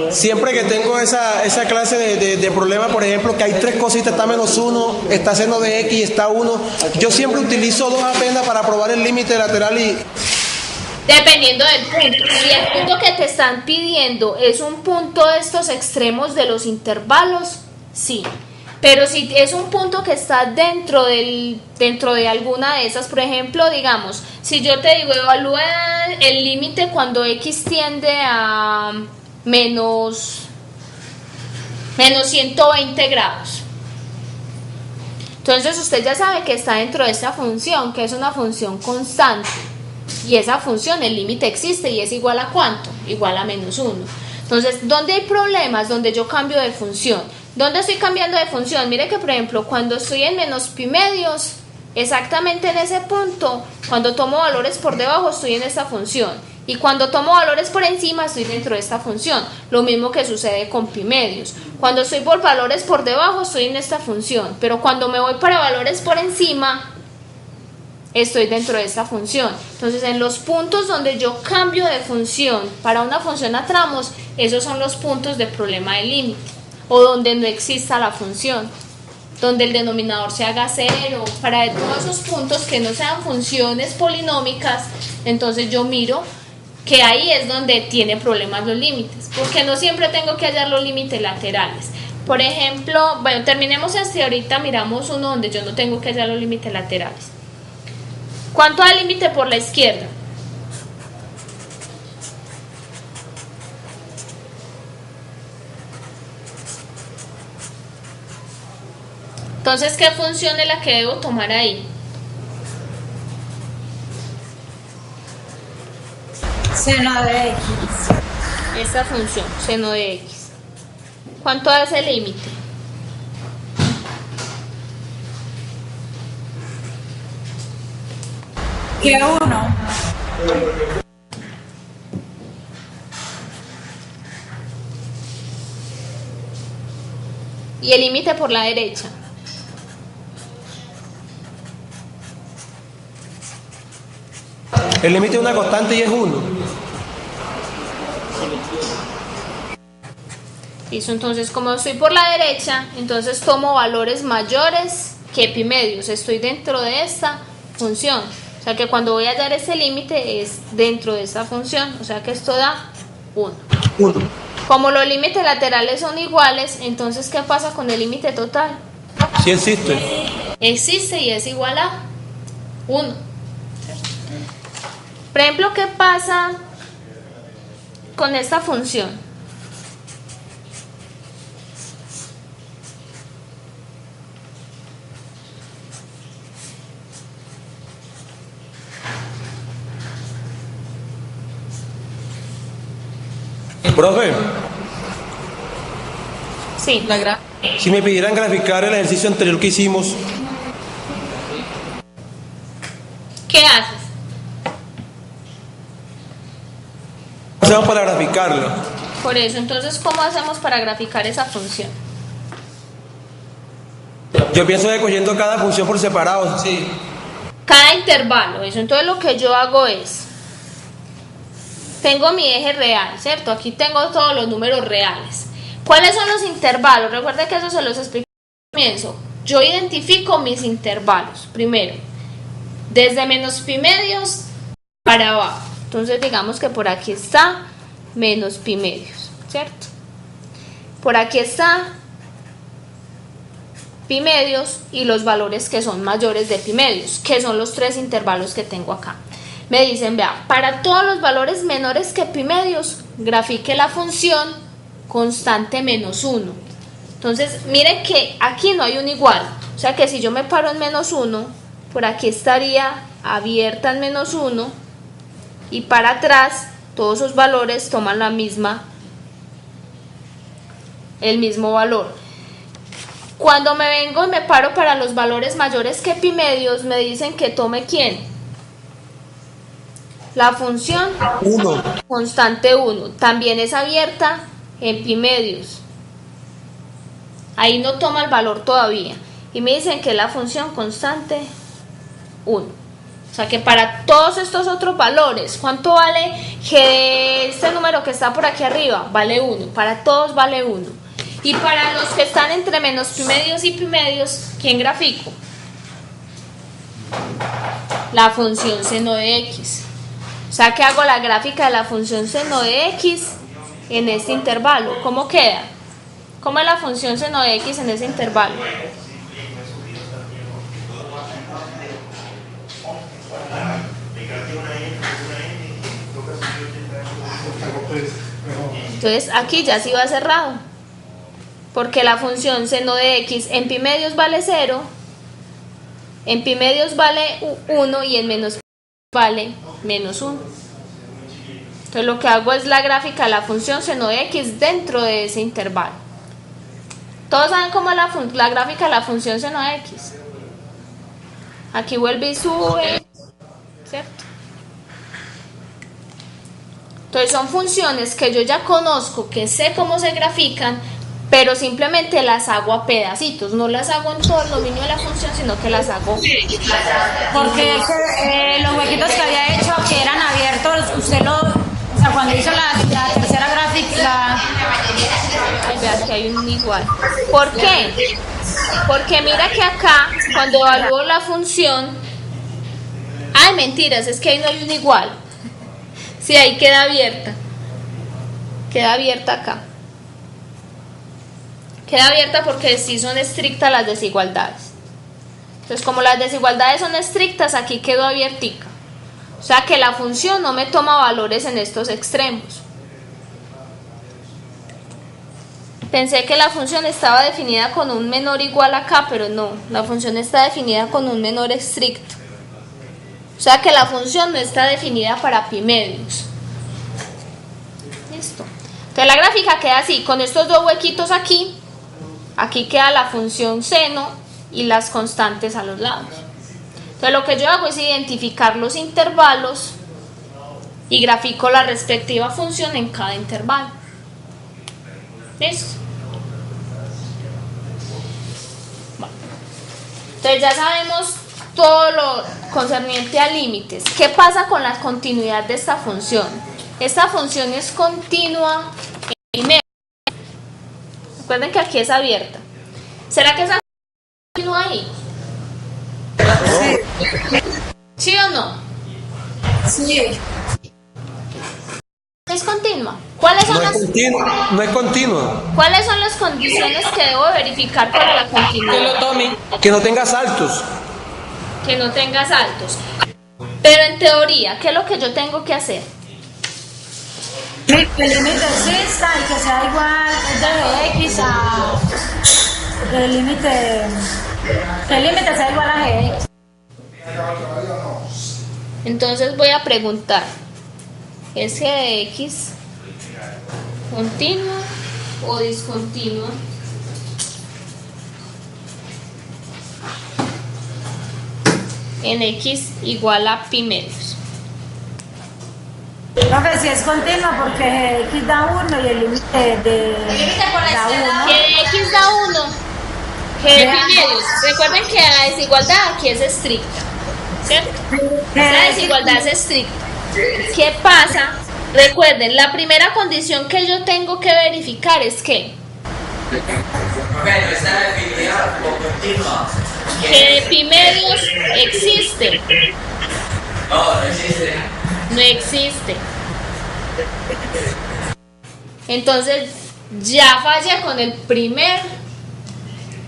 Siempre que tengo esa clase de problema, por ejemplo, que hay tres cositas, está menos 1, está seno de x y está 1, yo siempre utilizo 2 apenas para probar el límite lateral y... Dependiendo del punto. Si el punto que te están pidiendo es un punto de estos extremos de los intervalos, sí. Pero si es un punto que está dentro de alguna de esas, por ejemplo, digamos, si yo te digo, evalúa el límite cuando x tiende a menos 120 grados. Entonces usted ya sabe que está dentro de esta función, que es una función constante. Y esa función, el límite existe y es igual a ¿cuánto? Igual a menos 1. Entonces, ¿dónde hay problemas? Donde yo cambio de función. ¿Dónde estoy cambiando de función? Mire que, por ejemplo, cuando estoy en menos pi medios, exactamente en ese punto, cuando tomo valores por debajo, estoy en esta función. Y cuando tomo valores por encima, estoy dentro de esta función. Lo mismo que sucede con pi medios. Cuando estoy por valores por debajo, estoy en esta función. Pero cuando me voy para valores por encima, estoy dentro de esta función. Entonces, en los puntos donde yo cambio de función para una función a tramos, esos son los puntos de problema de límite. O donde no exista la función, donde el denominador se haga 0, para todos esos puntos que no sean funciones polinómicas, entonces yo miro que ahí es donde tiene problemas los límites, porque no siempre tengo que hallar los límites laterales. Por ejemplo, bueno, terminemos este, ahorita miramos uno donde yo no tengo que hallar los límites laterales. ¿Cuánto da el límite por la izquierda? Entonces, ¿qué función es la que debo tomar ahí? Seno de X. Esta función, seno de X. ¿Cuánto es el límite? Que 1. Y el límite por la derecha. El límite de una constante y es 1. Listo, entonces como estoy por la derecha, entonces tomo valores mayores que pi medios. Estoy dentro de esta función. O sea que cuando voy a hallar ese límite es dentro de esta función. O sea que esto da 1. 1. Como los límites laterales son iguales, entonces ¿qué pasa con el límite total? Sí existe. Existe y es igual a 1. Por ejemplo, ¿qué pasa con esta función? Profe, Sí. si me pidieran graficar el ejercicio anterior que hicimos, ¿Qué haces? ¿cómo hacemos para graficarlo? Por eso, entonces, ¿cómo hacemos para graficar esa función? Yo pienso que cogiendo cada función por separado. Sí. Cada intervalo, eso. Entonces lo que yo hago es, tengo mi eje real, ¿cierto? Aquí tengo todos los números reales. ¿Cuáles son los intervalos? Recuerden que eso se los expliqué al comienzo. Yo identifico mis intervalos, primero, desde menos pi medios para abajo. Entonces digamos que por aquí está menos pi medios, ¿cierto? Por aquí está pi medios y los valores que son mayores de pi medios, que son los 3 intervalos que tengo acá. Me dicen, vea, para todos los valores menores que pi medios, grafique la función constante menos 1. Entonces, miren que aquí no hay un igual. O sea que si yo me paro en menos 1, por aquí estaría abierta en menos 1 y para atrás todos esos valores toman el mismo valor. Cuando me vengo y me paro para los valores mayores que pi medios, me dicen que tome ¿quién? La función 1. constante 1. También es abierta en pi medios. Ahí no toma el valor todavía. Y me dicen que es la función constante 1. O sea que para todos estos otros valores, ¿cuánto vale que este número que está por aquí arriba? Vale 1. Para todos vale 1. Y para los que están entre menos pi medios y pi medios, ¿quién grafico? La función seno de x. O sea que hago la gráfica de la función seno de x en este intervalo. ¿Cómo queda? ¿Cómo es la función seno de x en ese intervalo? Entonces aquí ya sí va cerrado, porque la función seno de x en pi medios vale 0, en pi medios vale 1 y en menos pi vale menos 1. Entonces lo que hago es la gráfica de la función seno de x dentro de ese intervalo. Todos saben cómo es la gráfica de la función seno de x. Aquí vuelve y sube, ¿cierto? Entonces son funciones que yo ya conozco, que sé cómo se grafican, pero simplemente las hago a pedacitos, no las hago en todo el dominio de la función, sino que las hago. Porque los huequitos que había hecho, que eran abiertos, usted o sea, cuando hizo la tercera gráfica, Ay, vean que hay un igual. ¿Por qué? Porque mira que acá, cuando evalúo la función, ay, mentiras, es que ahí no hay un igual. Sí, ahí queda abierta. Queda abierta acá. Queda abierta porque sí son estrictas las desigualdades. Entonces, como las desigualdades son estrictas, aquí quedó abiertica. O sea que la función no me toma valores en estos extremos. Pensé que la función estaba definida con un menor igual acá, pero no, la función está definida con un menor estricto. O sea que la función no está definida para pi medios. Listo. Entonces la gráfica queda así, con estos dos huequitos aquí. Aquí queda la función seno y las constantes a los lados. Entonces lo que yo hago es identificar los intervalos y grafico la respectiva función en cada intervalo. ¿Listo? Bueno. Entonces ya sabemos todo lo concerniente a límites. ¿Qué pasa con la continuidad de esta función? Esta función es continua en medio. Recuerden que aquí es abierta. ¿Será que esa continua ahí? ¿Sí o no? Sí. ¿Es continua? ¿Cuáles son No es continua. ¿Cuáles son las condiciones que debo verificar para la continuidad? Que lo tome. Que no tenga saltos. Que no tenga saltos. Pero en teoría, ¿qué es lo que yo tengo que hacer? Que el límite exista y que sea igual de X a... Que el límite sea igual a Gx. Entonces voy a preguntar, ¿es g de x continua o discontinua? En x igual a pi medios. Profe, si es continua porque X da 1 y el límite da 1. G de x da 1, g de pi medios. Recuerden que la desigualdad aquí es estricta, ¿cierto? La desigualdad es estricta. ¿Qué pasa? Recuerden, la primera condición que yo tengo que verificar es que Bueno, está definida como continua. g de pi medios existe. No existe. No existe. Entonces ya fallé con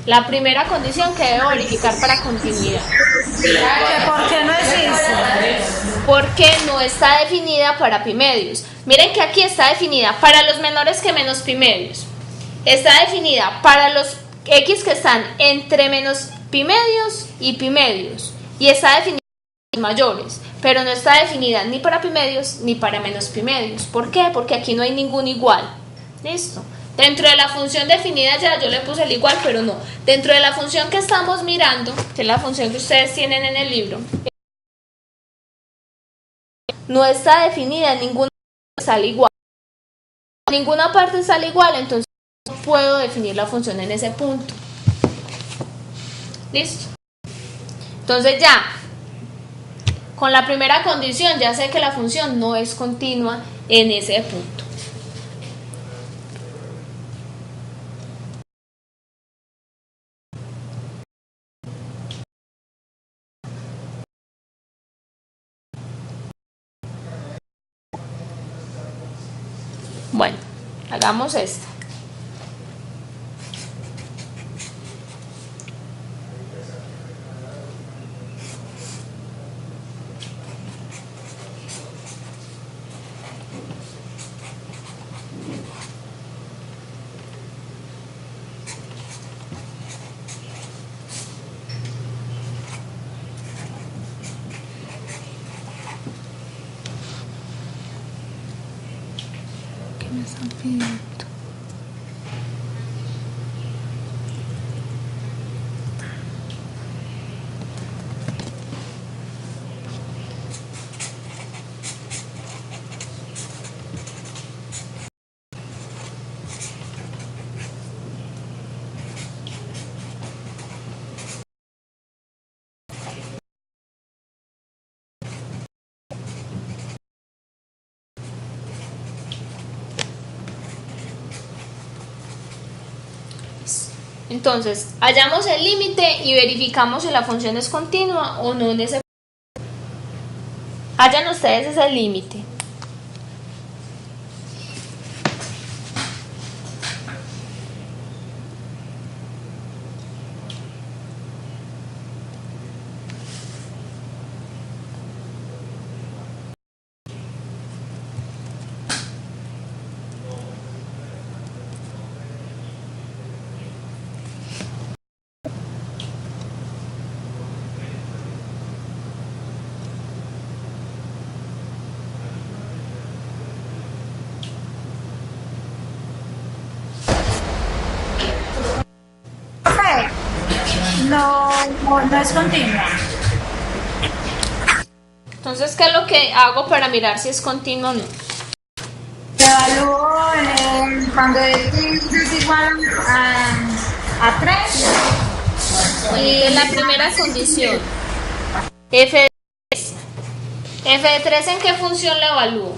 la primera condición que debo verificar para continuidad. ¿Por qué no existe? Porque no está definida para pi medios. Miren que aquí está definida para los menores que menos pi medios. Está definida para los x que están entre menos pi medios y pi medios. Y está definida para los mayores. Pero no está definida ni para pi medios ni para menos pi medios. ¿Por qué? Porque aquí no hay ningún igual. ¿Listo? Dentro de la función definida ya yo le puse el igual, pero no. Dentro de la función que estamos mirando, que es la función que ustedes tienen en el libro, no está definida en ninguna parte sale igual. Ninguna parte sale igual, entonces no puedo definir la función en ese punto. ¿Listo? Entonces ya, con la primera condición ya sé que la función no es continua en ese punto. Bueno, hagamos esto. Entonces, hallamos el límite y verificamos si la función es continua o no en ese punto. Hallan ustedes ese límite. no es continua. Entonces, ¿qué es lo que hago para mirar si es continuo o no? Evalúo cuando x es igual a 3. Y en la primera condición, f de 3. F de 3, ¿en qué función la evalúo?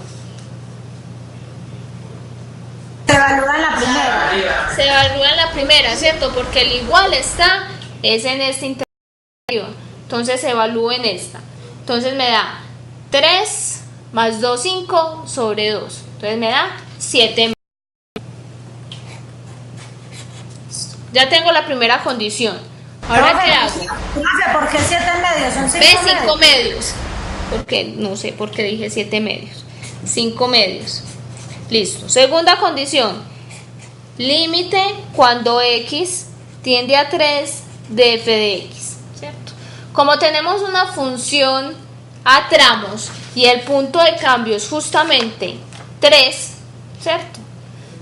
Se evalúa en la primera. Se evalúa en la primera, ¿cierto? Porque el igual está, es en esta interacción. Entonces se evalúa en esta. Entonces me da 3 más 2, 5 sobre 2. Entonces me da 7. Ya tengo la primera condición. Ahora, ¿qué hago? ¿Por qué 7 medios? Son 5 ve 5 medios. medios. Porque no sé por qué dije 7 medios. 5 medios. Listo. Segunda condición. Límite cuando x tiende a 3 de f de x. ¿Cierto? Como tenemos una función a tramos y el punto de cambio es justamente 3, ¿cierto?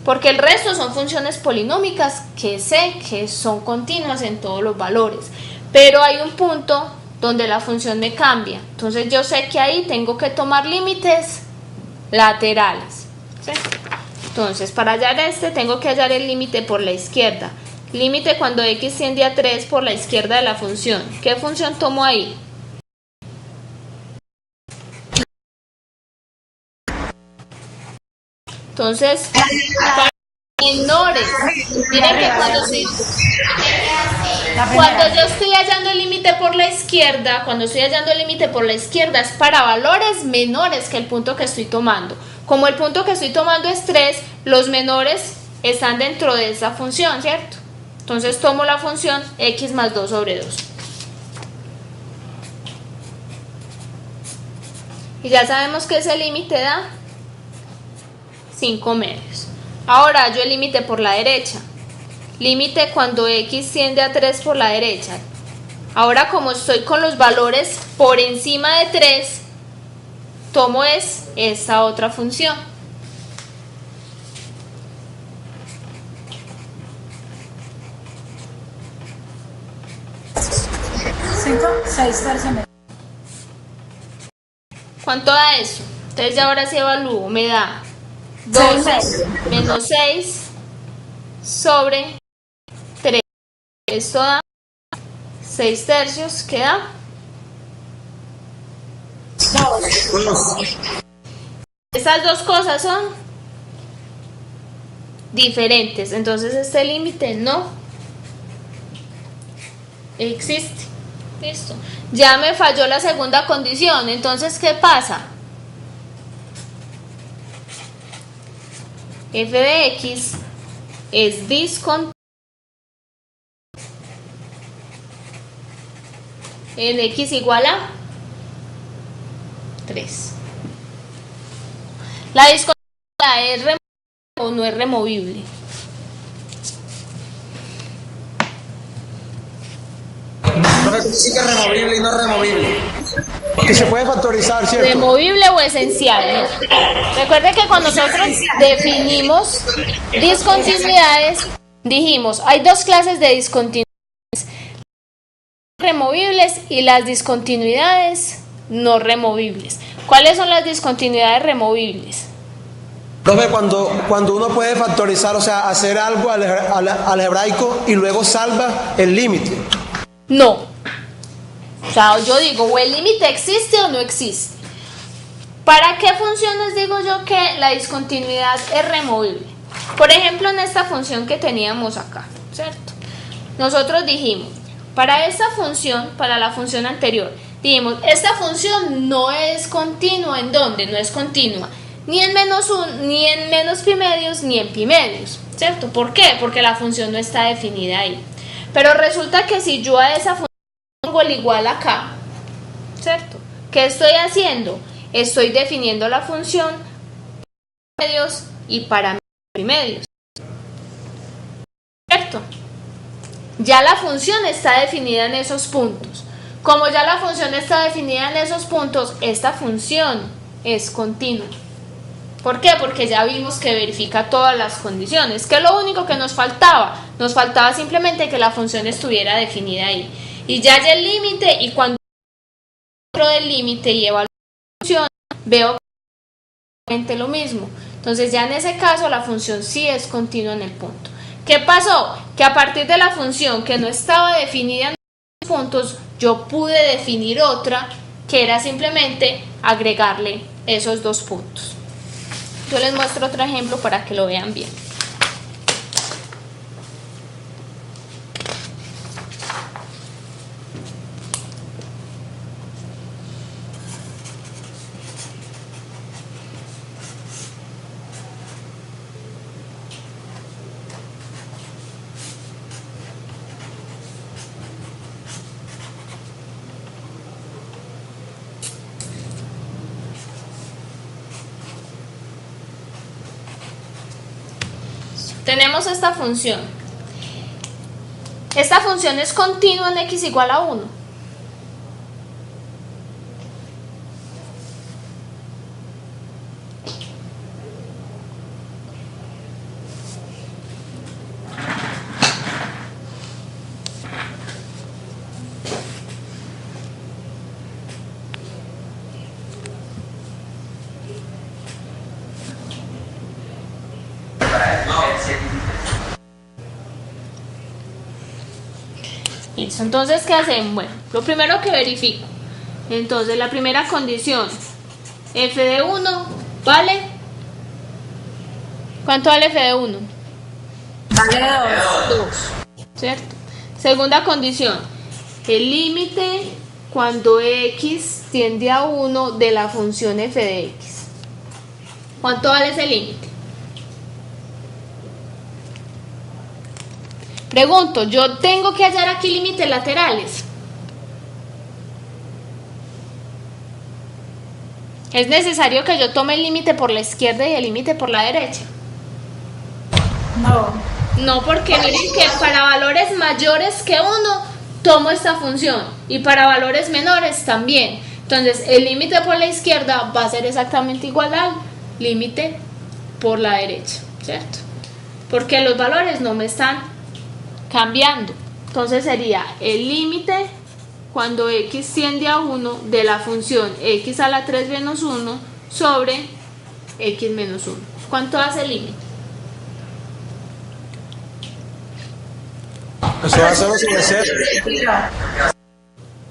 Porque el resto son funciones polinómicas que sé que son continuas en todos los valores, pero hay un punto donde la función me cambia, entonces yo sé que ahí tengo que tomar límites laterales, ¿sí? Entonces para hallar tengo que hallar el límite por la izquierda, límite cuando x tiende a 3 por la izquierda de la función. ¿Qué función tomo ahí? Entonces, para menores, miren que cuando yo estoy hallando el límite por la izquierda, es para valores menores que el punto que estoy tomando. Como el punto que estoy tomando es 3, los menores están dentro de esa función, ¿cierto? Entonces tomo la función x más 2 sobre 2. Y ya sabemos que ese límite da 5 medios. Ahora yo el límite por la derecha. Límite cuando x tiende a 3 por la derecha. Ahora como estoy con los valores por encima de 3, tomo esta otra función. ¿5? 6 tercios medios. ¿Cuánto da eso? Entonces ya ahora sí evalúo. Me da 2 menos 6 sobre 3. Esto da 6 tercios. ¿Qué da? 2. Estas dos cosas son diferentes. Entonces este límite no existe. Listo. Ya me falló la segunda condición. Entonces, ¿qué pasa? F de x es discontinua en x igual a 3. La discontinuidad es removible o no es removible. Sí que es removible y no removible. Que se puede factorizar, ¿cierto? Removible o esencial. Recuerden que cuando nosotros definimos discontinuidades, dijimos, hay dos clases de discontinuidades, removibles y las discontinuidades no removibles. ¿Cuáles son las discontinuidades removibles? Profe, cuando uno puede factorizar, o sea, hacer algo algebraico y luego salva el límite. No. O sea, yo digo, o el límite existe o no existe. ¿Para qué funciones digo yo que la discontinuidad es removible? Por ejemplo, en esta función que teníamos acá, ¿cierto? Nosotros dijimos, para esta función, para la función anterior, dijimos, esta función no es continua. ¿En dónde? No es continua. Ni en menos 1, ni en menos pi medios, ni en pi medios, ¿cierto? ¿Por qué? Porque la función no está definida ahí. Pero resulta que si yo a esa función pongo el igual acá, ¿cierto? ¿Qué estoy haciendo? Estoy definiendo la función para medios y para pi medios, ¿cierto? Ya la función está definida en esos puntos. Como ya la función está definida en esos puntos, esta función es continua. ¿Por qué? Porque ya vimos que verifica todas las condiciones. ¿Qué es lo único que nos faltaba? Nos faltaba simplemente que la función estuviera definida ahí. Y ya hay el límite, y cuando dentro del límite y evalúo la función, veo exactamente lo mismo. Entonces ya en ese caso la función sí es continua en el punto. ¿Qué pasó? Que a partir de la función que no estaba definida en los puntos, yo pude definir otra que era simplemente agregarle esos 2 puntos. Yo les muestro otro ejemplo para que lo vean bien. Tenemos esta función. Esta función es continua en x igual a 1. Listo, entonces, ¿qué hacemos? Bueno, lo primero que verifico. Entonces, la primera condición, f de 1 vale. ¿Cuánto vale f de 1? Vale 2. ¿Cierto? Segunda condición, el límite cuando x tiende a 1 de la función f de x. ¿Cuánto vale ese límite? Pregunto, yo tengo que hallar aquí límites laterales. ¿Es necesario que yo tome el límite por la izquierda y el límite por la derecha? No. No, porque miren que para valores mayores que 1 tomo esta función y para valores menores también. Entonces el límite por la izquierda va a ser exactamente igual al límite por la derecha, ¿cierto? Porque los valores no me están cambiando. Entonces sería el límite cuando x tiende a 1 de la función x a la 3 menos 1 sobre x menos 1. ¿Cuánto hace el límite? Eso va a 0 sobre 0.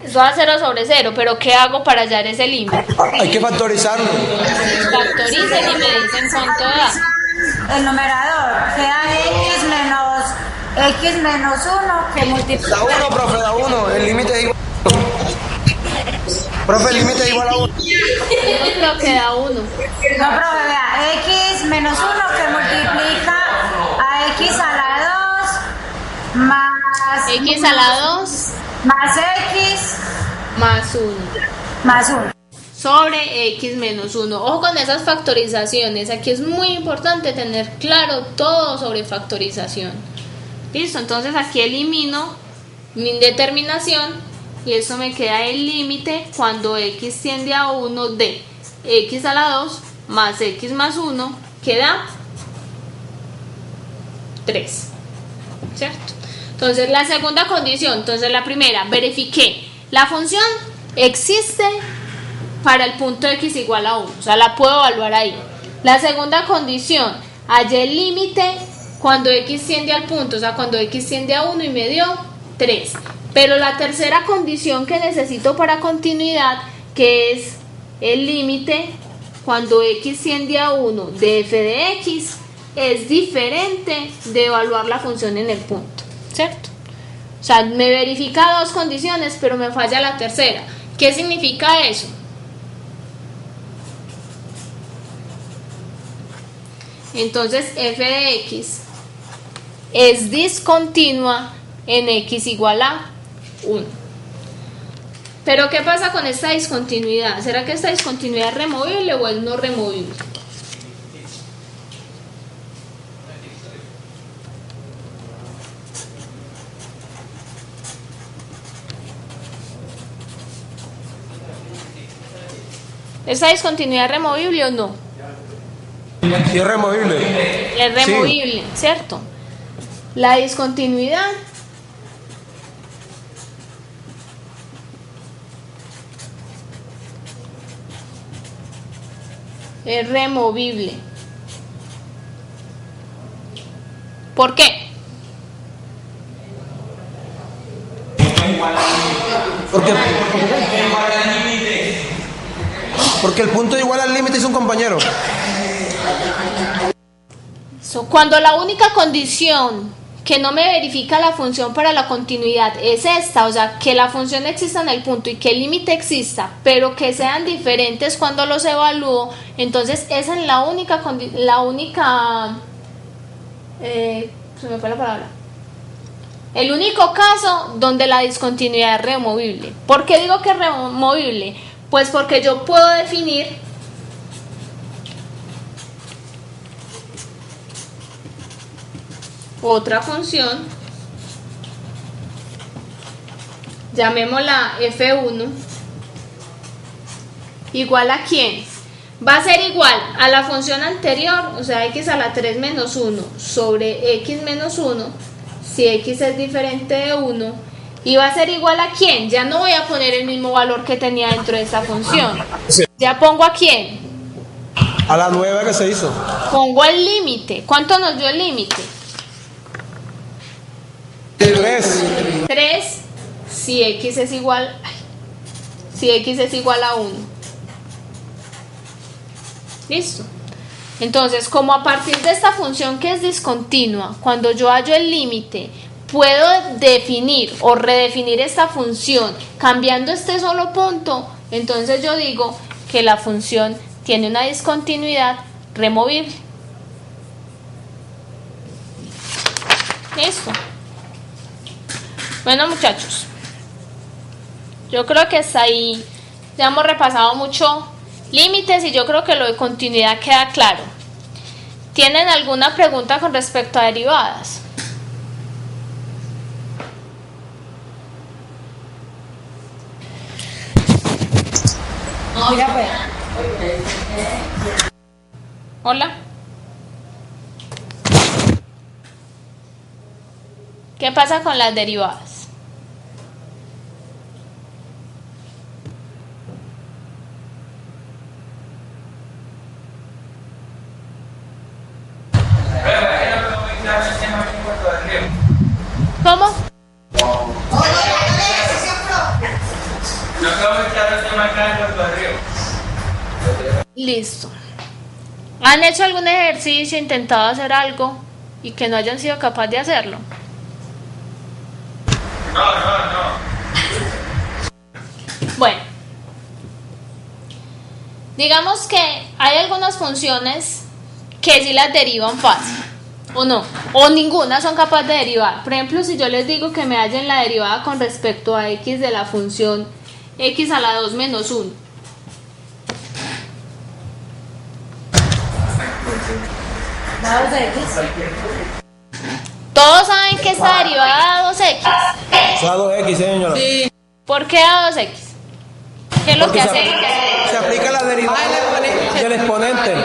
Eso va a 0 sobre 0, pero ¿qué hago para hallar ese límite? Hay que factorizarlo. Factoricen y me dicen cuánto da. El numerador queda x menos 1 que multiplica. Da 1, profe, da 1. El límite es igual. Profe, el límite es igual a 1. Yo creo que da 1. No, profe, vea, x menos 1 que multiplica a x a la 2 más X a la 2 más x más 1 más 1. sobre x menos 1. Ojo con esas factorizaciones. Aquí es muy importante tener claro todo sobre factorización. Listo, entonces aquí elimino mi indeterminación y eso me queda el límite cuando x tiende a 1 de x a la 2 más x más 1 queda 3, ¿cierto? Entonces la segunda condición, entonces la primera, verifiqué, la función existe para el punto x igual a 1, o sea, la puedo evaluar ahí. La segunda condición, hallé el límite cuando x tiende al punto, o sea, cuando x tiende a 1 y me dio 3. Pero la tercera condición que necesito para continuidad, que es el límite cuando x tiende a 1 de f de x, es diferente de evaluar la función en el punto, ¿cierto? O sea, me verifica 2 condiciones, pero me falla la tercera. ¿Qué significa eso? Entonces f de x es discontinua en x igual a 1. Pero ¿qué pasa con esta discontinuidad? ¿Será que esta discontinuidad es removible o es no removible? ¿Esta discontinuidad es removible o no? Y es removible. Es removible, ¿cierto? La discontinuidad es removible. ¿Por qué? Porque el punto igual al límite es un compañero. Cuando la única condición que no me verifica la función para la continuidad es esta, o sea, que la función exista en el punto y que el límite exista, pero que sean diferentes cuando los evalúo, entonces esa es la única se me fue la palabra. El único caso donde la discontinuidad es removible. ¿Por qué digo que es removible? Pues porque yo puedo definir otra función, llamémosla f1, igual a ¿quién? Va a ser igual a la función anterior, o sea, x a la 3 menos 1 sobre x menos 1, si x es diferente de 1, y va a ser igual a ¿quién? Ya no voy a poner el mismo valor que tenía dentro de esta función. Ya pongo a ¿quién? A la nueva que se hizo. Pongo el límite. ¿Cuánto nos dio el límite? 3 si x es igual a 1. Listo. Entonces, como a partir de esta función que es discontinua, cuando yo hallo el límite, puedo definir o redefinir esta función cambiando este solo punto, entonces yo digo que la función tiene una discontinuidad removible. Listo. Bueno, muchachos, yo creo que hasta ahí ya hemos repasado mucho límites y yo creo que lo de continuidad queda claro. ¿Tienen alguna pregunta con respecto a derivadas? Mira pues. Hola. ¿Qué pasa con las derivadas? ¿Cómo? Listo. ¿Han hecho algún ejercicio, intentado hacer algo y que no hayan sido capaces de hacerlo? No. Bueno, digamos que hay algunas funciones que sí las derivan fácil, o no, o ninguna son capaces de derivar. Por ejemplo, si yo les digo que me hallen la derivada con respecto a x de la función x a la 2 menos 1. Dados de X. Todos saben que esta derivada da 2x. Da 2x, señora. Sí. ¿Por qué da 2x? ¿Qué es lo que hace? Se aplica la derivada del exponente.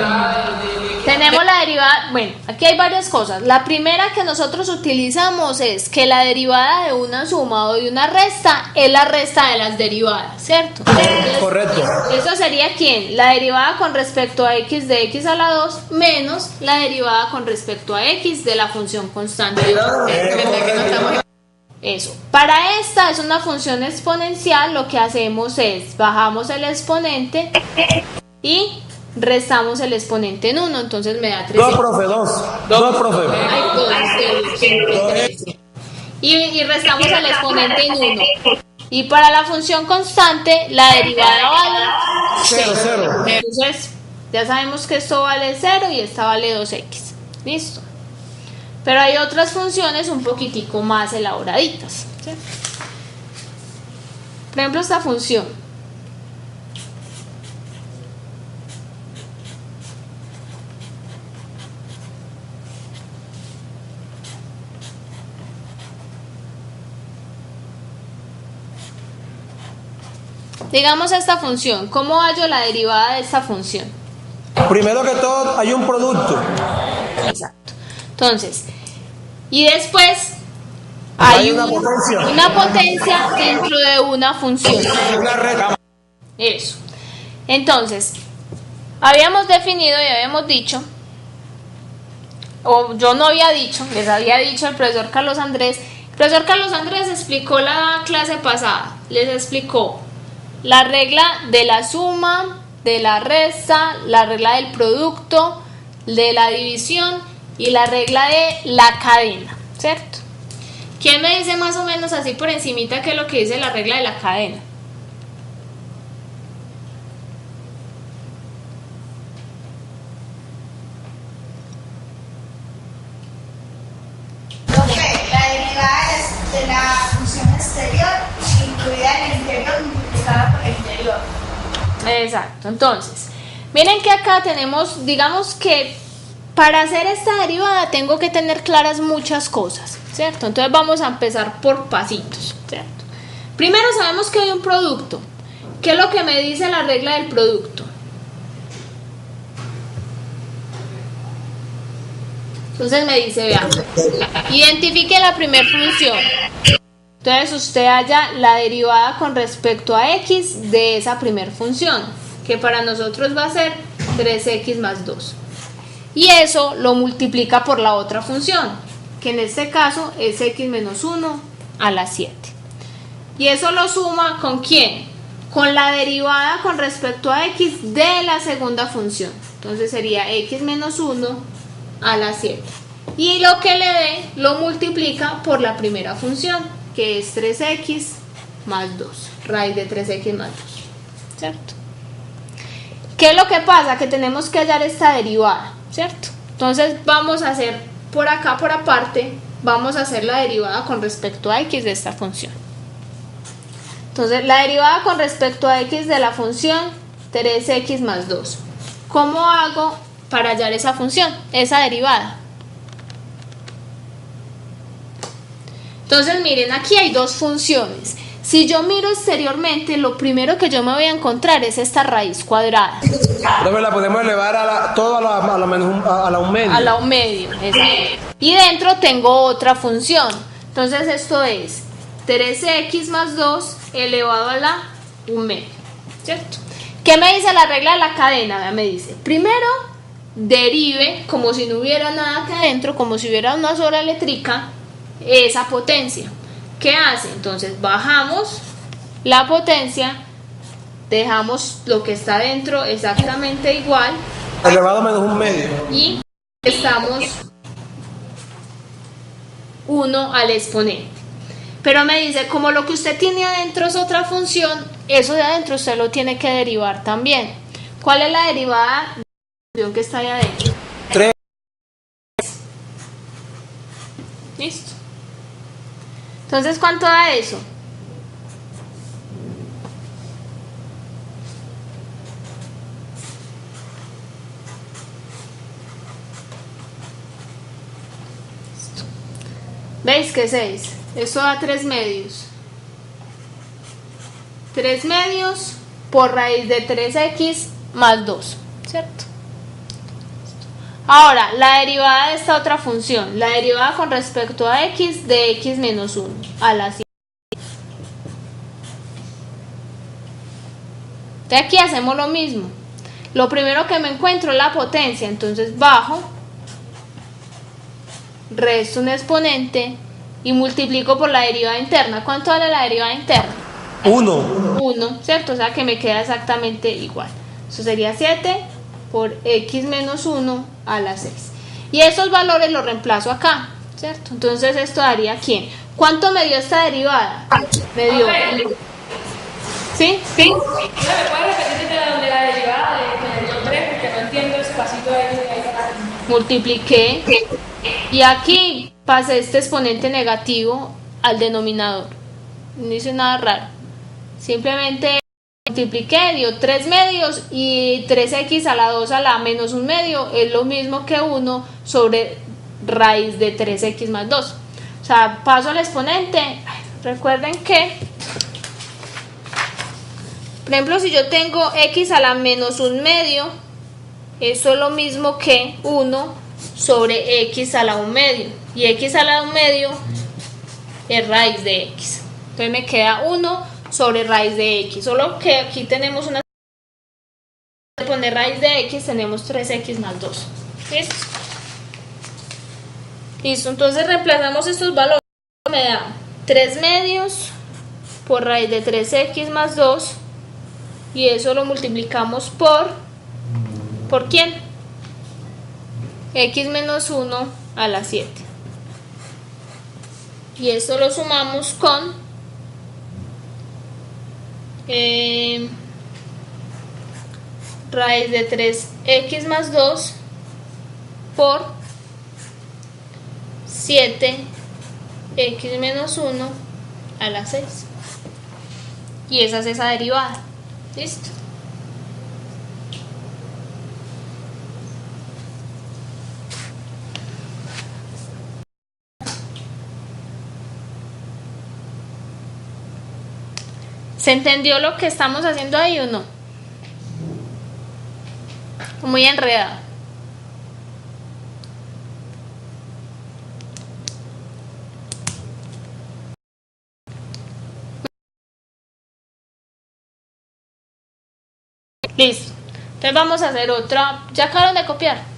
Tenemos la derivada, bueno, aquí hay varias cosas. La primera que nosotros utilizamos es que la derivada de una suma o de una resta es la resta de las derivadas, ¿cierto? Entonces, Correcto. ¿eso sería quién? La derivada con respecto a x de x a la 2 menos la derivada con respecto a x de la función constante. Eso. Para esta es una función exponencial, lo que hacemos es bajamos el exponente y restamos el exponente en 1, entonces me da 3. 2, profe, 2. 2, profe. Y restamos el exponente en 1. Y para la función constante, la derivada vale 0. Entonces, ya sabemos que esto vale 0 y esta vale 2x. Listo. Pero hay otras funciones un poquitico más elaboraditas, ¿sí? Por ejemplo, esta función. Digamos esta función. ¿Cómo hallo la derivada de esta función? Primero que todo, hay un producto. Exacto. Entonces, y después hay una potencia. una potencia dentro de una función. Una red. Eso. Entonces, habíamos definido y habíamos dicho, o yo no había dicho, les había dicho el profesor Carlos Andrés. El profesor Carlos Andrés explicó la clase pasada, les explicó la regla de la suma, de la resta, la regla del producto, de la división y la regla de la cadena, ¿cierto? ¿Quién me dice más o menos así por encimita qué es lo que dice la regla de la cadena? La derivada de la función exterior incluida en el interior multiplicada por el interior. Exacto, entonces, miren que acá tenemos, digamos que para hacer esta derivada tengo que tener claras muchas cosas, ¿cierto? Entonces vamos a empezar por pasitos, ¿cierto? Primero sabemos que hay un producto. ¿Qué es lo que me dice la regla del producto? Entonces me dice, vean, identifique la primera función. Entonces usted halla la derivada con respecto a x de esa primera función, que para nosotros va a ser 3x más 2. Y eso lo multiplica por la otra función, que en este caso es x menos 1 a la 7. Y eso lo suma ¿con quién? Con la derivada con respecto a x de la segunda función. Entonces sería x menos 1 a la 7. Y lo que le dé lo multiplica por la primera función, que es 3x más 2, raíz de 3x más 2, ¿cierto? ¿Qué es lo que pasa? Que tenemos que hallar esta derivada, ¿cierto? Entonces vamos a hacer por acá, por aparte, vamos a hacer la derivada con respecto a x de esta función. Entonces la derivada con respecto a x de la función 3x más 2. ¿Cómo hago para hallar esa función, esa derivada? Entonces miren, aquí hay dos funciones. Si yo miro exteriormente, lo primero que yo me voy a encontrar es esta raíz cuadrada. Entonces la podemos elevar a la un medio. A la un medio, exacto. Y dentro tengo otra función. Entonces esto es 3x más 2 elevado a la un medio, ¿cierto? ¿Qué me dice la regla de la cadena? Me dice, primero derive como si no hubiera nada acá adentro, como si hubiera una sola eléctrica, esa potencia. ¿Qué hace? Entonces bajamos la potencia, dejamos lo que está dentro exactamente igual, elevado menos un medio, y estamos 1 al exponente. Pero me dice, como lo que usted tiene adentro es otra función, eso de adentro usted lo tiene que derivar también. ¿Cuál es la derivada de la función que está ahí adentro? 3. Listo. Entonces, ¿cuánto da eso? ¿Veis que 6? Eso da 3 medios. 3 medios por raíz de 3x más 2, ¿cierto? Ahora, la derivada de esta otra función, la derivada con respecto a x de x menos 1 a la 7. De aquí hacemos lo mismo. Lo primero que me encuentro es la potencia, entonces bajo, resto un exponente y multiplico por la derivada interna. ¿Cuánto vale la derivada interna? 1, ¿cierto? O sea que me queda exactamente igual. Eso sería 7 por x menos 1 a la 6. Y esos valores los reemplazo acá, ¿cierto? Entonces esto daría ¿quién? ¿Cuánto me dio esta derivada? Me dio... ¿Sí? ¿Sí? ¿Me puedes repetir de dónde la derivada de me dio 3? Porque no entiendo ese pasito de ahí. Multipliqué y aquí pasé este exponente negativo al denominador. No hice nada raro. Simplemente multipliqué, dio 3 medios y 3x a la 2 a la menos 1 medio es lo mismo que 1 sobre raíz de 3x más 2. O sea, paso al exponente. Recuerden que, por ejemplo, si yo tengo x a la menos 1 medio Eso es lo mismo que 1 sobre x a la 1 medio. Y x a la 1 medio es raíz de x. Entonces me queda 1 sobre raíz de x. Solo que aquí tenemos una... De poner raíz de x tenemos 3x más 2. ¿Listo? Listo, entonces reemplazamos estos valores. Me da 3 medios por raíz de 3x más 2. Y eso lo multiplicamos ¿por quién? X menos 1 a la 7. Y esto lo sumamos con raíz de 3x más 2 por 7x menos 1 a la 6. Y esa es esa derivada. ¿Listo? ¿Se entendió lo que estamos haciendo ahí o no? Muy enredado. Listo. Entonces vamos a hacer otra. ¿Ya acabaron de copiar?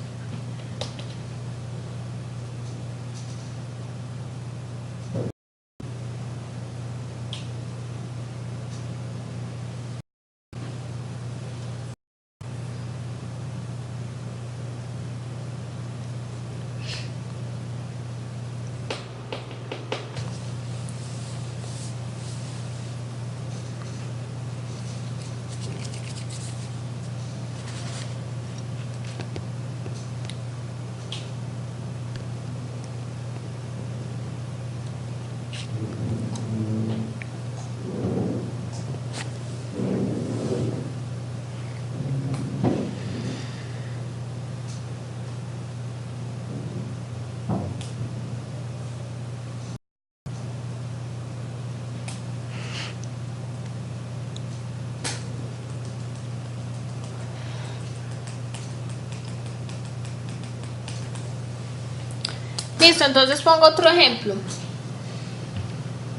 Listo, entonces pongo otro ejemplo.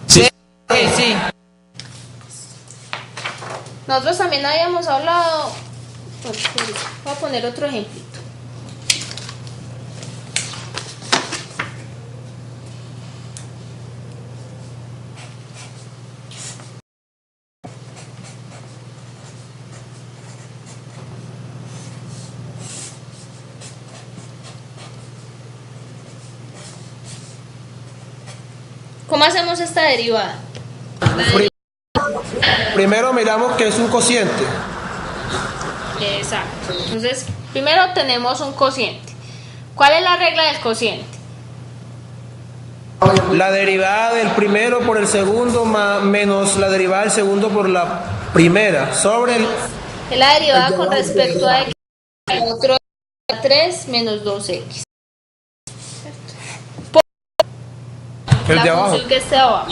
Sí. Sí. Nosotros también habíamos hablado. Voy a poner otro ejemplito. ¿Cómo hacemos esta derivada? Primero miramos que es un cociente. Exacto. Entonces, primero tenemos un cociente. ¿Cuál es la regla del cociente? La derivada del primero por el segundo menos la derivada del segundo por la primera sobre el... Es la derivada con respecto a x. El otro es 3 menos 2x. El de abajo. Función que está abajo,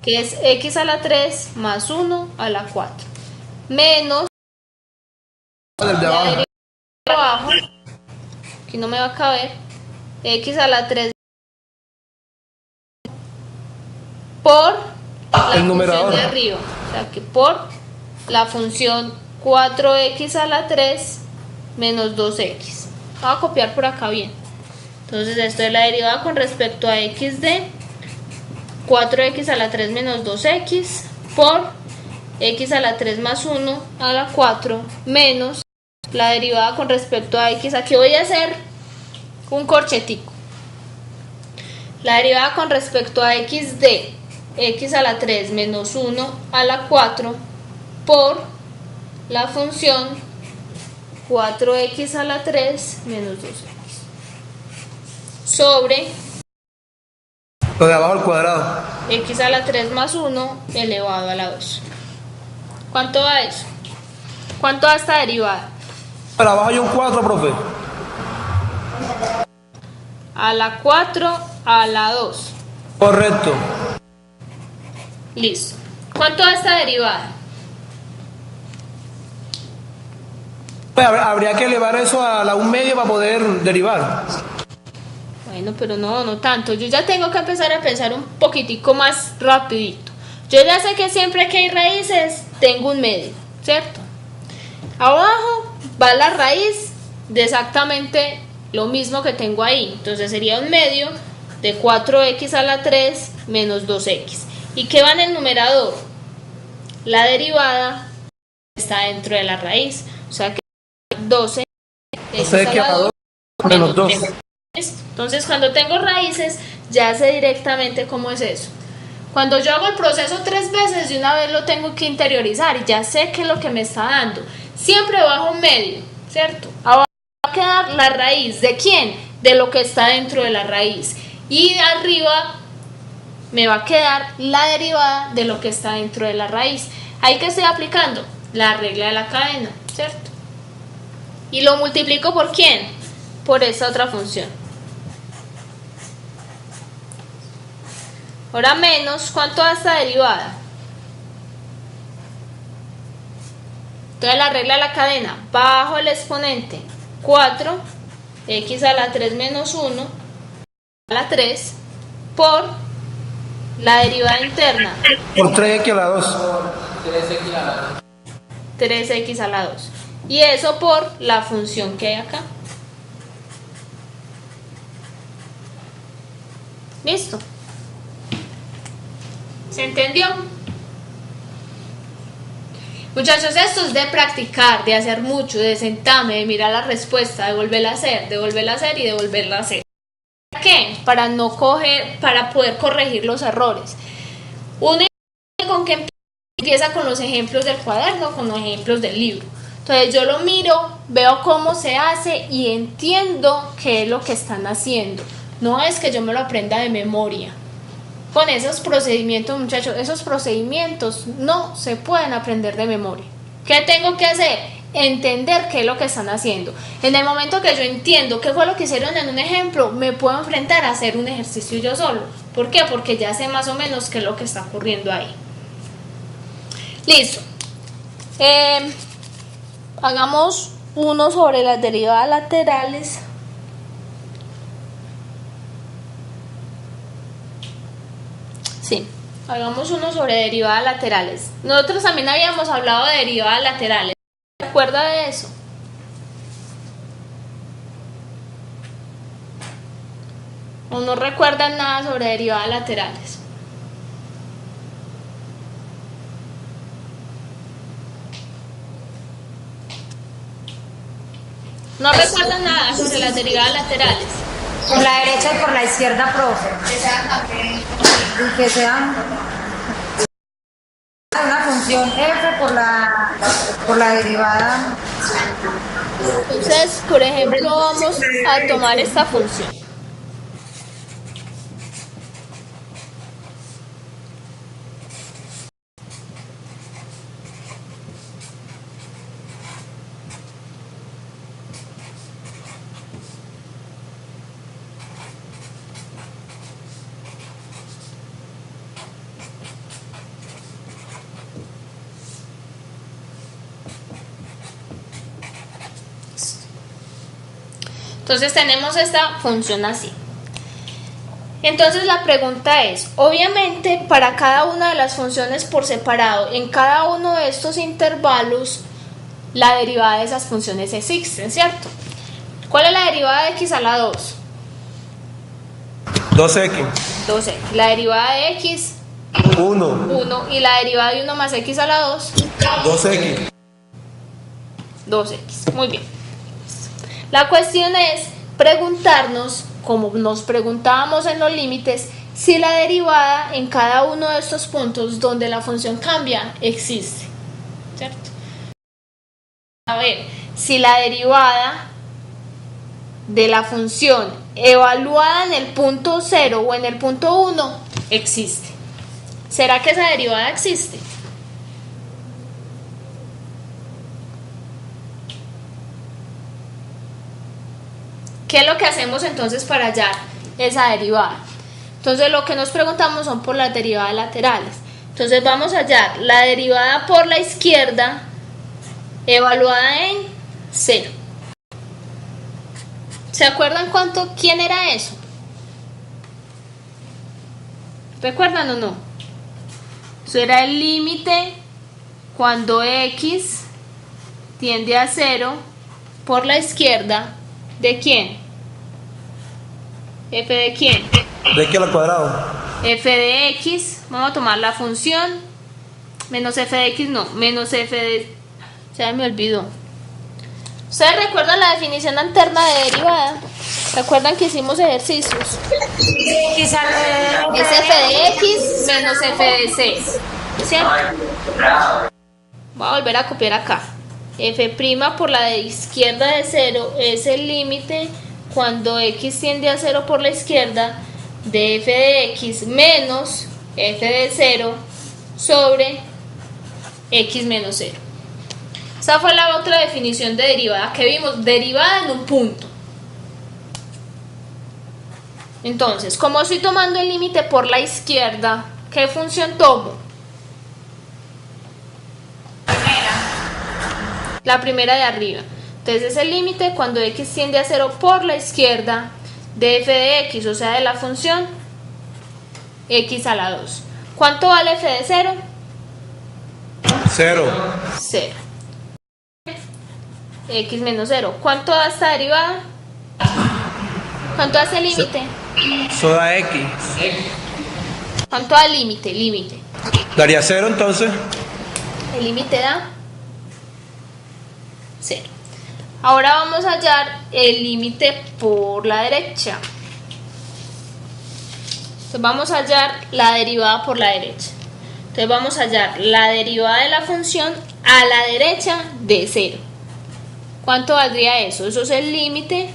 que es x a la 3 más 1 a la 4 menos El de la abajo. derivada de abajo, aquí no me va a caber, x a la 3 por la El numerador. función de arriba, o sea que por la función 4x a la 3 menos 2x. Voy a copiar por acá bien. Entonces esto es la derivada con respecto a x de 4x a la 3 menos 2x por x a la 3 más 1 a la 4 menos la derivada con respecto a x. Aquí voy a hacer un corchetico. La derivada con respecto a x de x a la 3 menos 1 a la 4 por la función 4x a la 3 menos 2x sobre Lo de abajo al cuadrado. x a la 3 más 1 elevado a la 2. ¿Cuánto da eso? ¿Cuánto da esta derivada? Para abajo hay un 4, profe. A la 4 a la 2. Correcto. Listo. ¿Cuánto da esta derivada? Pues habría que elevar eso a la 1/2 para poder derivar. Bueno, pero no tanto. Yo ya tengo que empezar a pensar un poquitico más rapidito. Yo ya sé que siempre que hay raíces, tengo un medio, ¿cierto? Abajo va la raíz de exactamente lo mismo que tengo ahí. Entonces sería un medio de 4x a la 3 menos 2x. ¿Y qué va en el numerador? La derivada está dentro de la raíz. O sea que 12 a la 2 menos 2. Entonces cuando tengo raíces ya sé directamente cómo es eso. Cuando yo hago el proceso 3 veces, de una vez lo tengo que interiorizar y ya sé qué es lo que me está dando. Siempre bajo un medio, ¿cierto? Abajo va a quedar la raíz. ¿De quién? De lo que está dentro de la raíz. Y de arriba me va a quedar la derivada de lo que está dentro de la raíz. Ahí que estoy aplicando la regla de la cadena, ¿cierto? Y lo multiplico ¿por quién? Por esta otra función. Ahora menos, ¿cuánto da esta derivada? Entonces la regla de la cadena, bajo el exponente 4x a la 3 menos 1 a la 3 por la derivada interna. Por 3x a la 2. 3x a la 2. Y eso por la función que hay acá. ¿Listo? ¿Se entendió? Muchachos, esto es de practicar, de hacer mucho, de sentarme, de mirar la respuesta, de volverla a hacer y de volverla a hacer. ¿Para qué? Para poder corregir los errores. Uno con que empieza con los ejemplos del cuaderno, con los ejemplos del libro. Entonces yo lo miro, veo cómo se hace y entiendo qué es lo que están haciendo. No es que yo me lo aprenda de memoria. Con esos procedimientos, muchachos, esos procedimientos no se pueden aprender de memoria. ¿Qué tengo que hacer? Entender qué es lo que están haciendo. En el momento que yo entiendo qué fue lo que hicieron en un ejemplo, me puedo enfrentar a hacer un ejercicio yo solo. ¿Por qué? Porque ya sé más o menos qué es lo que está ocurriendo ahí. Listo. Hagamos uno sobre las derivadas laterales. Sí, hagamos uno sobre derivadas laterales. Nosotros también habíamos hablado de derivadas laterales. ¿Se acuerda de eso? ¿O no recuerdan nada sobre derivadas laterales? ¿No recuerdan nada sobre las derivadas laterales? Por la derecha y por la izquierda, profe. Y que sean una función f por la derivada. Entonces, por ejemplo, vamos a tomar esta función. Entonces tenemos esta función así. Entonces la pregunta es, obviamente para cada una de las funciones por separado, en cada uno de estos intervalos, la derivada de esas funciones existen, ¿cierto? ¿Cuál es la derivada de x a la 2? 2x. 2x. La derivada de x, 1. 1. Y la derivada de 1 más x a la 2, 2x. 2x. Muy bien. La cuestión es preguntarnos, como nos preguntábamos en los límites, si la derivada en cada uno de estos puntos donde la función cambia existe, ¿cierto? A ver, si la derivada de la función evaluada en el punto 0 o en el punto 1 existe. ¿Será que esa derivada existe? ¿Qué es lo que hacemos entonces para hallar esa derivada? Entonces lo que nos preguntamos son por las derivadas laterales. Entonces vamos a hallar la derivada por la izquierda evaluada en 0. ¿Se acuerdan quién era eso? ¿Recuerdan o no? Eso era el límite cuando x tiende a 0 por la izquierda. ¿De quién? ¿F de quién? ¿De qué al cuadrado? F de x, vamos a tomar la función, menos f de x, no, menos f de... Ya me olvidó. ¿Ustedes recuerdan la definición alterna de derivada? ¿Recuerdan que hicimos ejercicios? X Es f de x menos f de c, ¿cierto? Voy a volver a copiar acá. F' por la de izquierda de 0 es el límite cuando x tiende a 0 por la izquierda de f de x menos f de 0 sobre x menos 0. Esa fue la otra definición de derivada que vimos, derivada en un punto. Entonces, como estoy tomando el límite por la izquierda, ¿qué función tomo? La primera de arriba. Entonces es el límite cuando x tiende a 0 por la izquierda de f de x, o sea de la función x a la 2. ¿Cuánto vale f de 0? 0. 0. X menos 0. ¿Cuánto da esta derivada? ¿Cuánto da ese límite? Eso da x. ¿Cuánto da límite? Límite. Daría 0 entonces. El límite da 0. Ahora vamos a hallar el límite por la derecha. Entonces vamos a hallar la derivada por la derecha. Entonces vamos a hallar la derivada de la función a la derecha de 0. ¿Cuánto valdría eso? Eso es el límite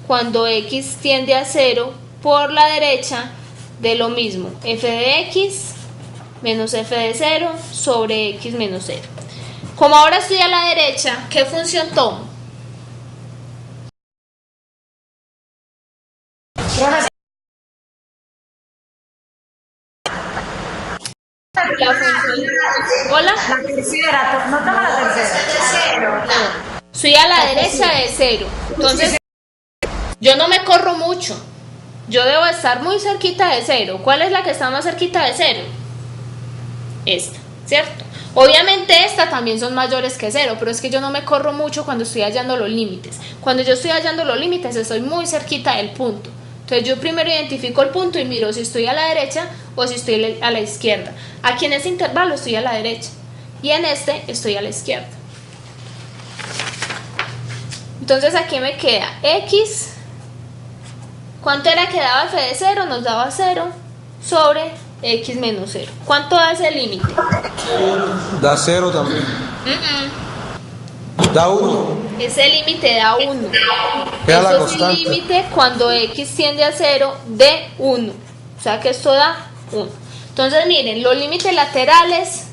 cuando x tiende a 0 por la derecha de lo mismo, f de x menos f de 0 sobre x menos 0. Como ahora estoy a la derecha, ¿qué función tomo? La función. ¿Hola? La tercera, no toma la tercera. Estoy a la derecha de 0. Entonces, yo no me corro mucho. Yo debo estar muy cerquita de 0. ¿Cuál es la que está más cerquita de 0? Esta, ¿cierto? Obviamente esta también son mayores que 0, pero es que yo no me corro mucho cuando estoy hallando los límites. Cuando yo estoy hallando los límites estoy muy cerquita del punto. Entonces yo primero identifico el punto y miro si estoy a la derecha o si estoy a la izquierda. Aquí en este intervalo estoy a la derecha y en este estoy a la izquierda. Entonces aquí me queda x. ¿Cuánto era que daba f de 0? Nos daba 0 sobre x menos 0. ¿Cuánto da ese límite? Da 0 también. Da 1. Ese límite da 1. Queda la Eso es el constante. límite cuando x tiende a 0 de 1. O sea que esto da 1. Entonces miren, los límites laterales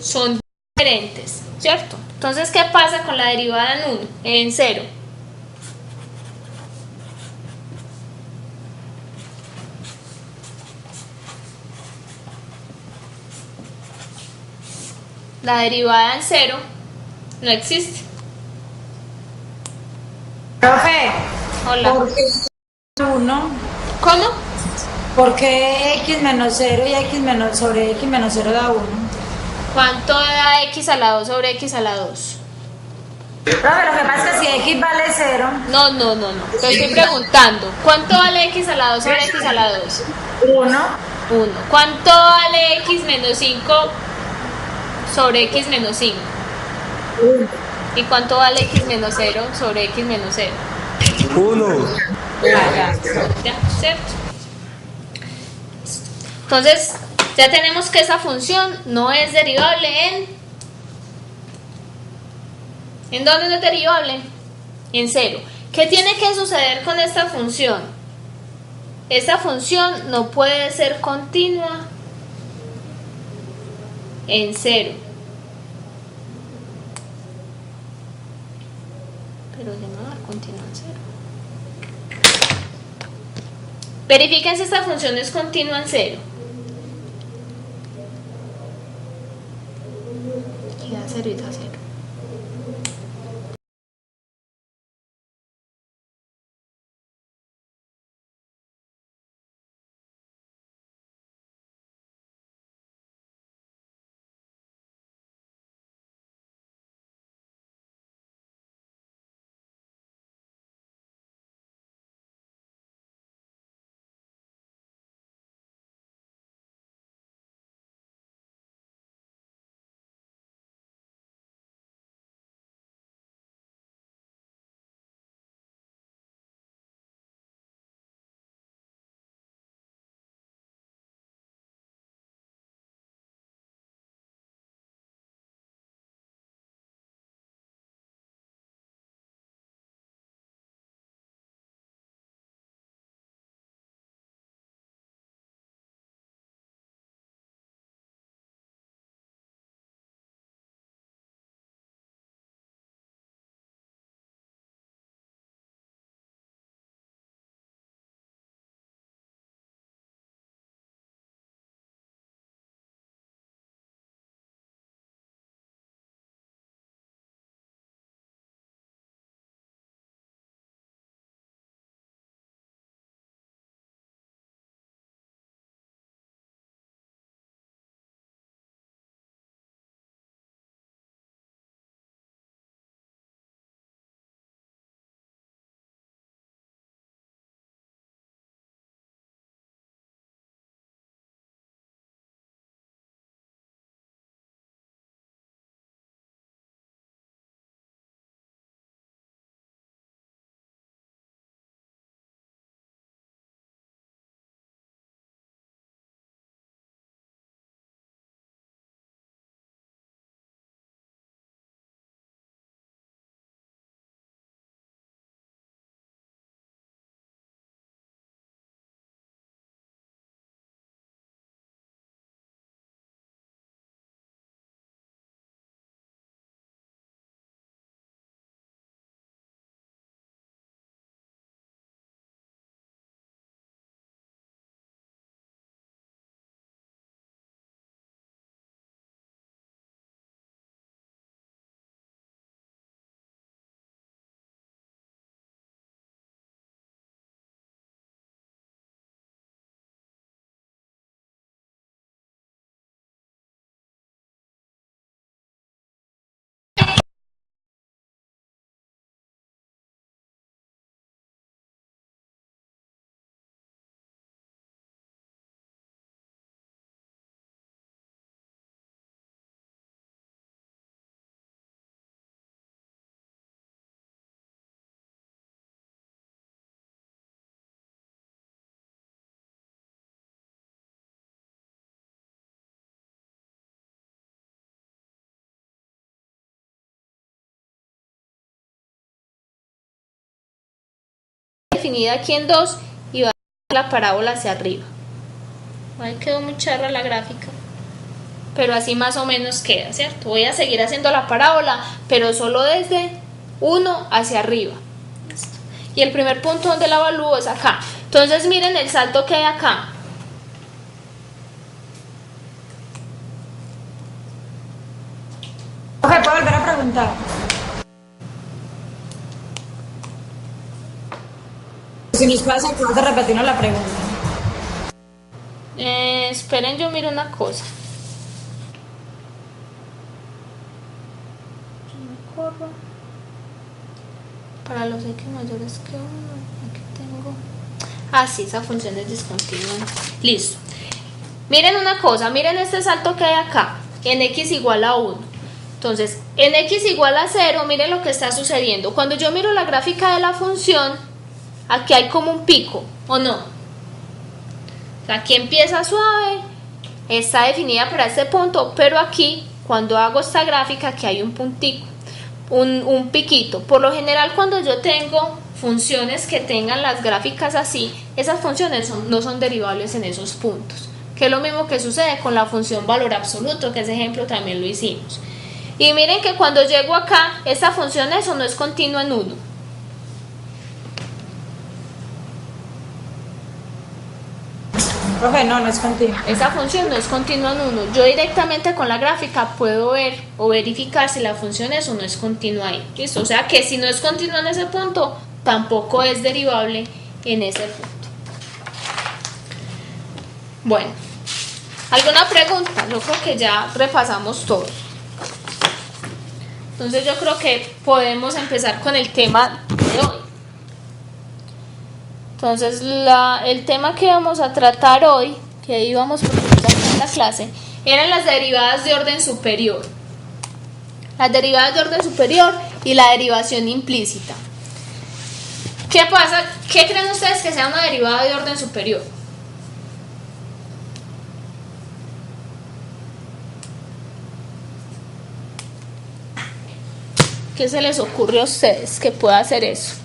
son diferentes, ¿cierto? Entonces, ¿qué pasa con la derivada en 1? En 0. La derivada en 0 no existe. Profe, Hola. ¿por qué 1? ¿Cómo? ¿Por qué x menos 0 y x menos sobre x menos 0 da 1? ¿Cuánto da x a la 2 sobre x a la 2? Profe, lo que pasa es que si x vale 0, No. Te estoy preguntando. ¿Cuánto vale x a la 2 sobre x a la 2? 1. 1. ¿Cuánto vale x menos 5 sobre x menos 5? 1. ¿Y cuánto vale x menos 0 sobre x menos 0? 1. Ya, ¿cierto? Entonces, ya tenemos que esa función no es derivable en... ¿En dónde no es derivable? En 0. ¿Qué tiene que suceder con esta función? Esta función no puede ser continua en 0. Pero ya no va a dar continua en 0. Verifiquen si esta función es continua en 0. Y da 0 y da 0. definida aquí en 2 y va a la parábola hacia arriba. Ahí quedó muy charra la gráfica, pero así más o menos queda, ¿cierto? Voy a seguir haciendo la parábola, pero solo desde 1 hacia arriba. ¿Listo? Y el primer punto donde la evalúo es acá. Entonces miren el salto que hay acá. Profe, ¿puedo volver a preguntar? Si nos puede hacer favor de repetirnos la pregunta. Esperen, yo miro una cosa. Para los X mayores que 1, aquí tengo. Ah, sí, esa función es discontinua. Listo. Miren una cosa, miren este salto que hay acá, en X igual a 1. Entonces, en X igual a 0, miren lo que está sucediendo. Cuando yo miro la gráfica de la función, aquí hay como un pico, ¿o no? Aquí empieza suave, está definida para este punto, pero aquí, cuando hago esta gráfica, aquí hay un puntico, un piquito. Por lo general, cuando yo tengo funciones que tengan las gráficas así, esas funciones no son derivables en esos puntos, que es lo mismo que sucede con la función valor absoluto, que ese ejemplo también lo hicimos. Y miren que cuando llego acá, esta función eso no es continua en 1. Profe, no es continua. Esa función no es continua en 1. Yo directamente con la gráfica puedo ver o verificar si la función es o no es continua ahí. ¿Listo? O sea que si no es continua en ese punto, tampoco es derivable en ese punto. Bueno, ¿alguna pregunta? Yo creo que ya repasamos todo. Entonces yo creo que podemos empezar con el tema de hoy. Entonces el tema que vamos a tratar hoy, que íbamos en la clase, eran las derivadas de orden superior. Las derivadas de orden superior y la derivación implícita. ¿Qué pasa? ¿Qué creen ustedes que sea una derivada de orden superior? ¿Qué se les ocurre a ustedes que pueda hacer eso?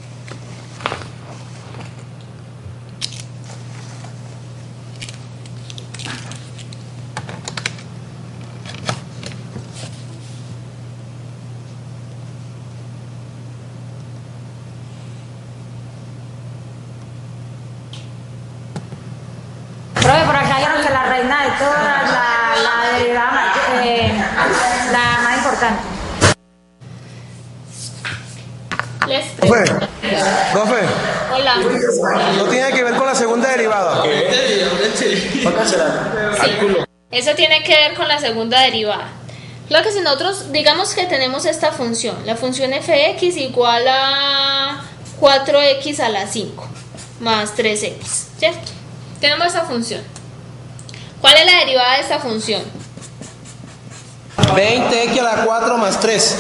Profe, por acá dijeron que la reina de todas, la derivada la más importante. Les Profe, Hola. no tiene que ver con la segunda derivada. Sí. Eso tiene que ver con la segunda derivada. Lo que si nosotros digamos que tenemos esta función, la función fx igual a 4x a la 5 más 3x, ¿cierto? Tenemos esta función. ¿Cuál es la derivada de esta función? 20x a la 4 más 3.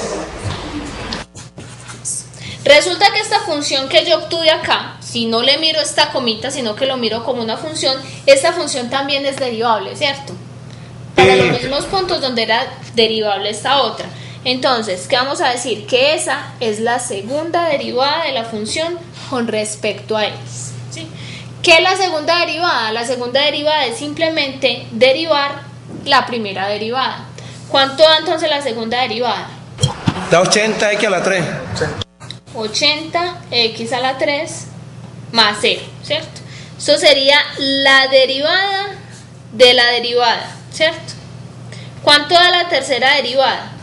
Resulta que esta función que yo obtuve acá, si no le miro esta comita, sino que lo miro como una función, esta función también es derivable, ¿cierto? Para los mismos puntos donde era derivable esta otra. Entonces, ¿qué vamos a decir? Que esa es la segunda derivada de la función con respecto a x, ¿sí? ¿Qué es la segunda derivada? La segunda derivada es simplemente derivar la primera derivada. ¿Cuánto da entonces la segunda derivada? Da 80x a la 3. 80x a la 3 más 0, ¿cierto? Eso sería la derivada de la derivada, ¿cierto? ¿Cuánto da la tercera derivada?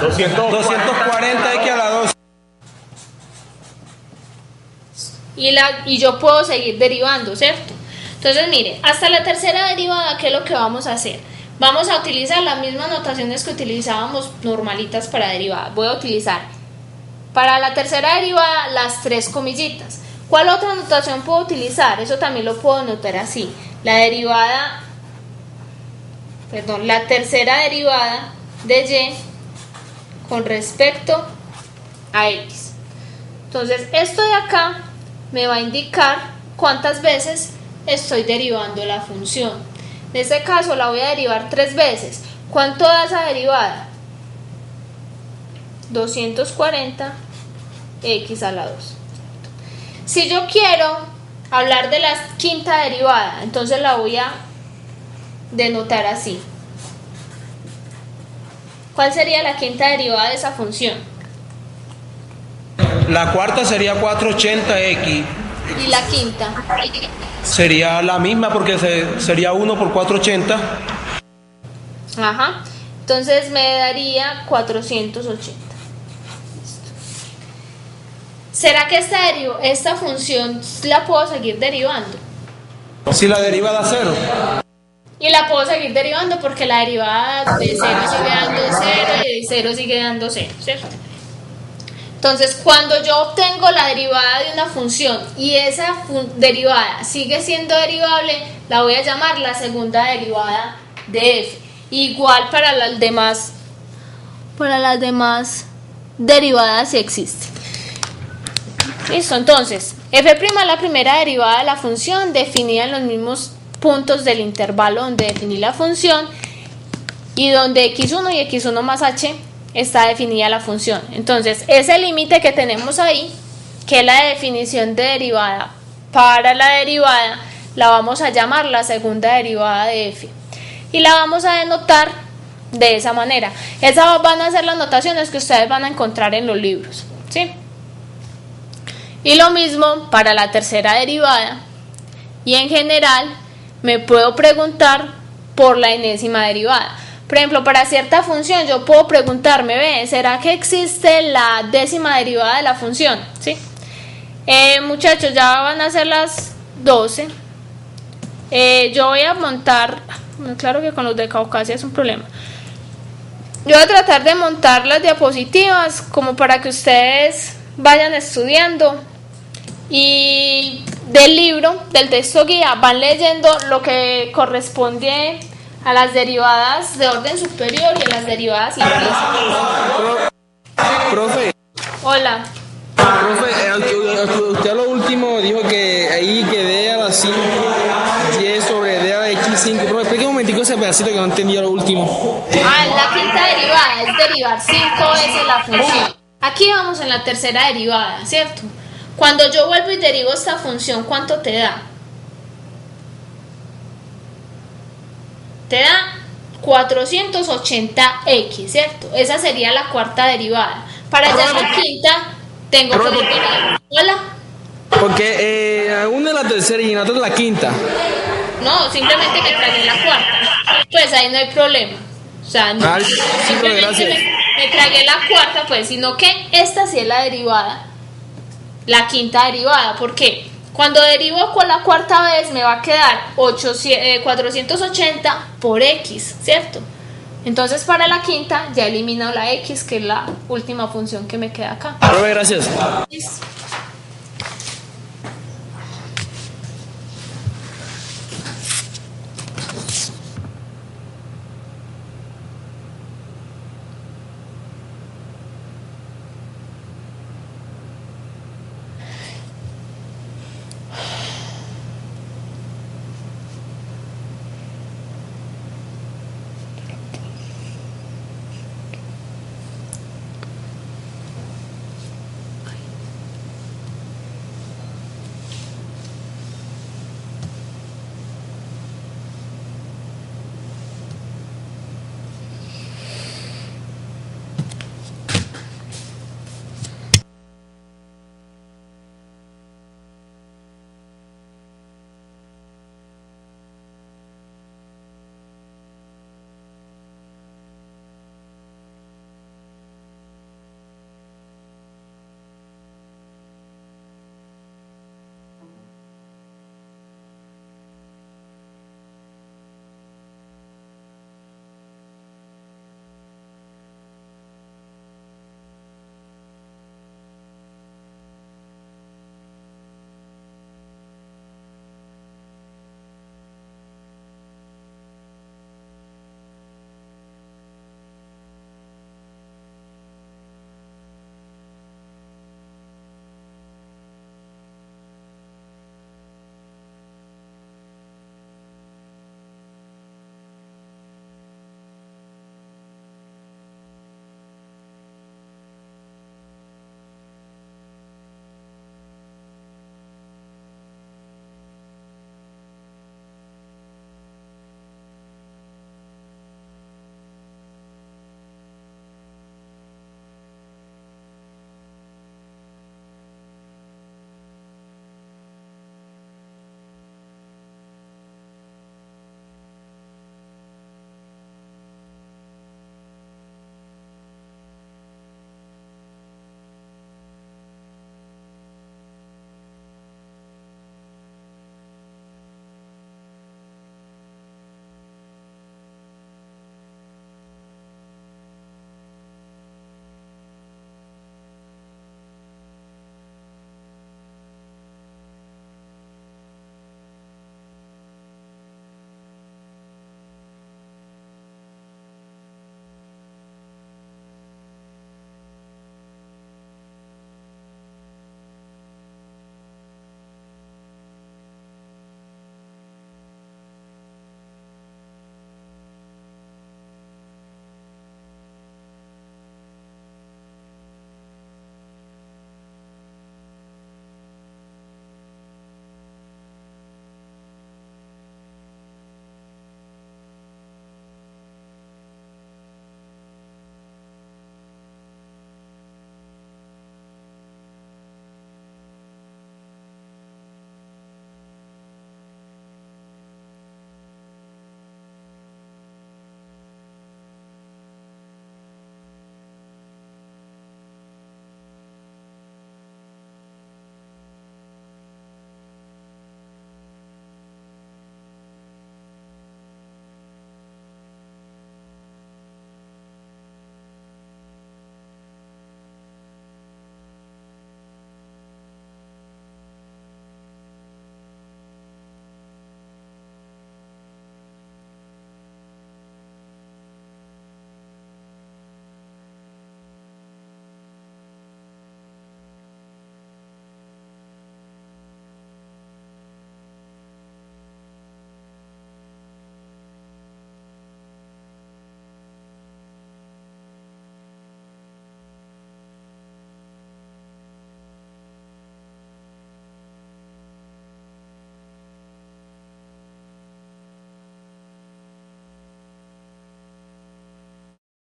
240x a la 2. Y yo puedo seguir derivando, ¿cierto? Entonces, mire, hasta la tercera derivada, ¿qué es lo que vamos a hacer? Vamos a utilizar las mismas notaciones que utilizábamos normalitas para derivadas. Voy a utilizar para la tercera derivada las 3 comillitas. ¿Cuál otra notación puedo utilizar? Eso también lo puedo notar así. La tercera derivada de y con respecto a x. Entonces, esto de acá me va a indicar cuántas veces estoy derivando la función. En este caso la voy a derivar 3 veces. ¿Cuánto da esa derivada? 240x a la 2. Si yo quiero hablar de la quinta derivada, entonces la voy a denotar así. ¿Cuál sería la quinta derivada de esa función? La cuarta sería 480x. ¿Y la quinta? Sería la misma porque sería 1 por 480. Ajá. Entonces me daría 480. ¿Será que esta función la puedo seguir derivando? Si la deriva da 0. Y la puedo seguir derivando porque la derivada de 0 sigue dando 0 y de 0 sigue dando 0, ¿cierto? Entonces, cuando yo obtengo la derivada de una función y esa derivada sigue siendo derivable, la voy a llamar la segunda derivada de f. Igual para las demás derivadas si existen. Listo, entonces, f' es la primera derivada de la función definida en los mismos puntos del intervalo donde definí la función y donde x1 y x1 más h está definida la función. Entonces, ese límite que tenemos ahí, que es la definición de derivada para la derivada, la vamos a llamar la segunda derivada de f y la vamos a denotar de esa manera. Esas van a ser las notaciones que ustedes van a encontrar en los libros, ¿sí? Y lo mismo para la tercera derivada, y en general me puedo preguntar por la enésima derivada. Por ejemplo, para cierta función yo puedo preguntarme, ¿ve? ¿Será que existe la décima derivada de la función? ¿Sí? Muchachos, ya van a ser las 12. Yo voy a montar, claro que con los de Caucasia es un problema. Yo voy a tratar de montar las diapositivas como para que ustedes vayan estudiando y del libro, del texto guía, van leyendo lo que corresponde a las derivadas de orden superior y a las derivadas implícitas. Profe. Hola. Profe, usted a lo último dijo que ahí que d a la 5, 10 sobre d a la x5. Profe, explique un momentico ese pedacito que no entendí a lo último. La quinta derivada es derivar 5 veces la función. Aquí vamos en la tercera derivada, ¿cierto? Cuando yo vuelvo y derivo esta función, ¿cuánto te da? Te da 480x, ¿cierto? Esa sería la cuarta derivada. Para hallar la quinta, tengo que definir. ¿Hola? Porque una es la tercera y otra es la quinta. No, simplemente me tragué la cuarta. Pues ahí no hay problema. O sea, no. Sí, pero gracias. Me tragué la cuarta, pues, sino que esta sí es la derivada. La quinta derivada. ¿Por qué? Cuando derivo con la cuarta vez me va a quedar 480 por x, ¿cierto? Entonces para la quinta ya he eliminado la x, que es la última función que me queda acá. Profe, gracias. Listo.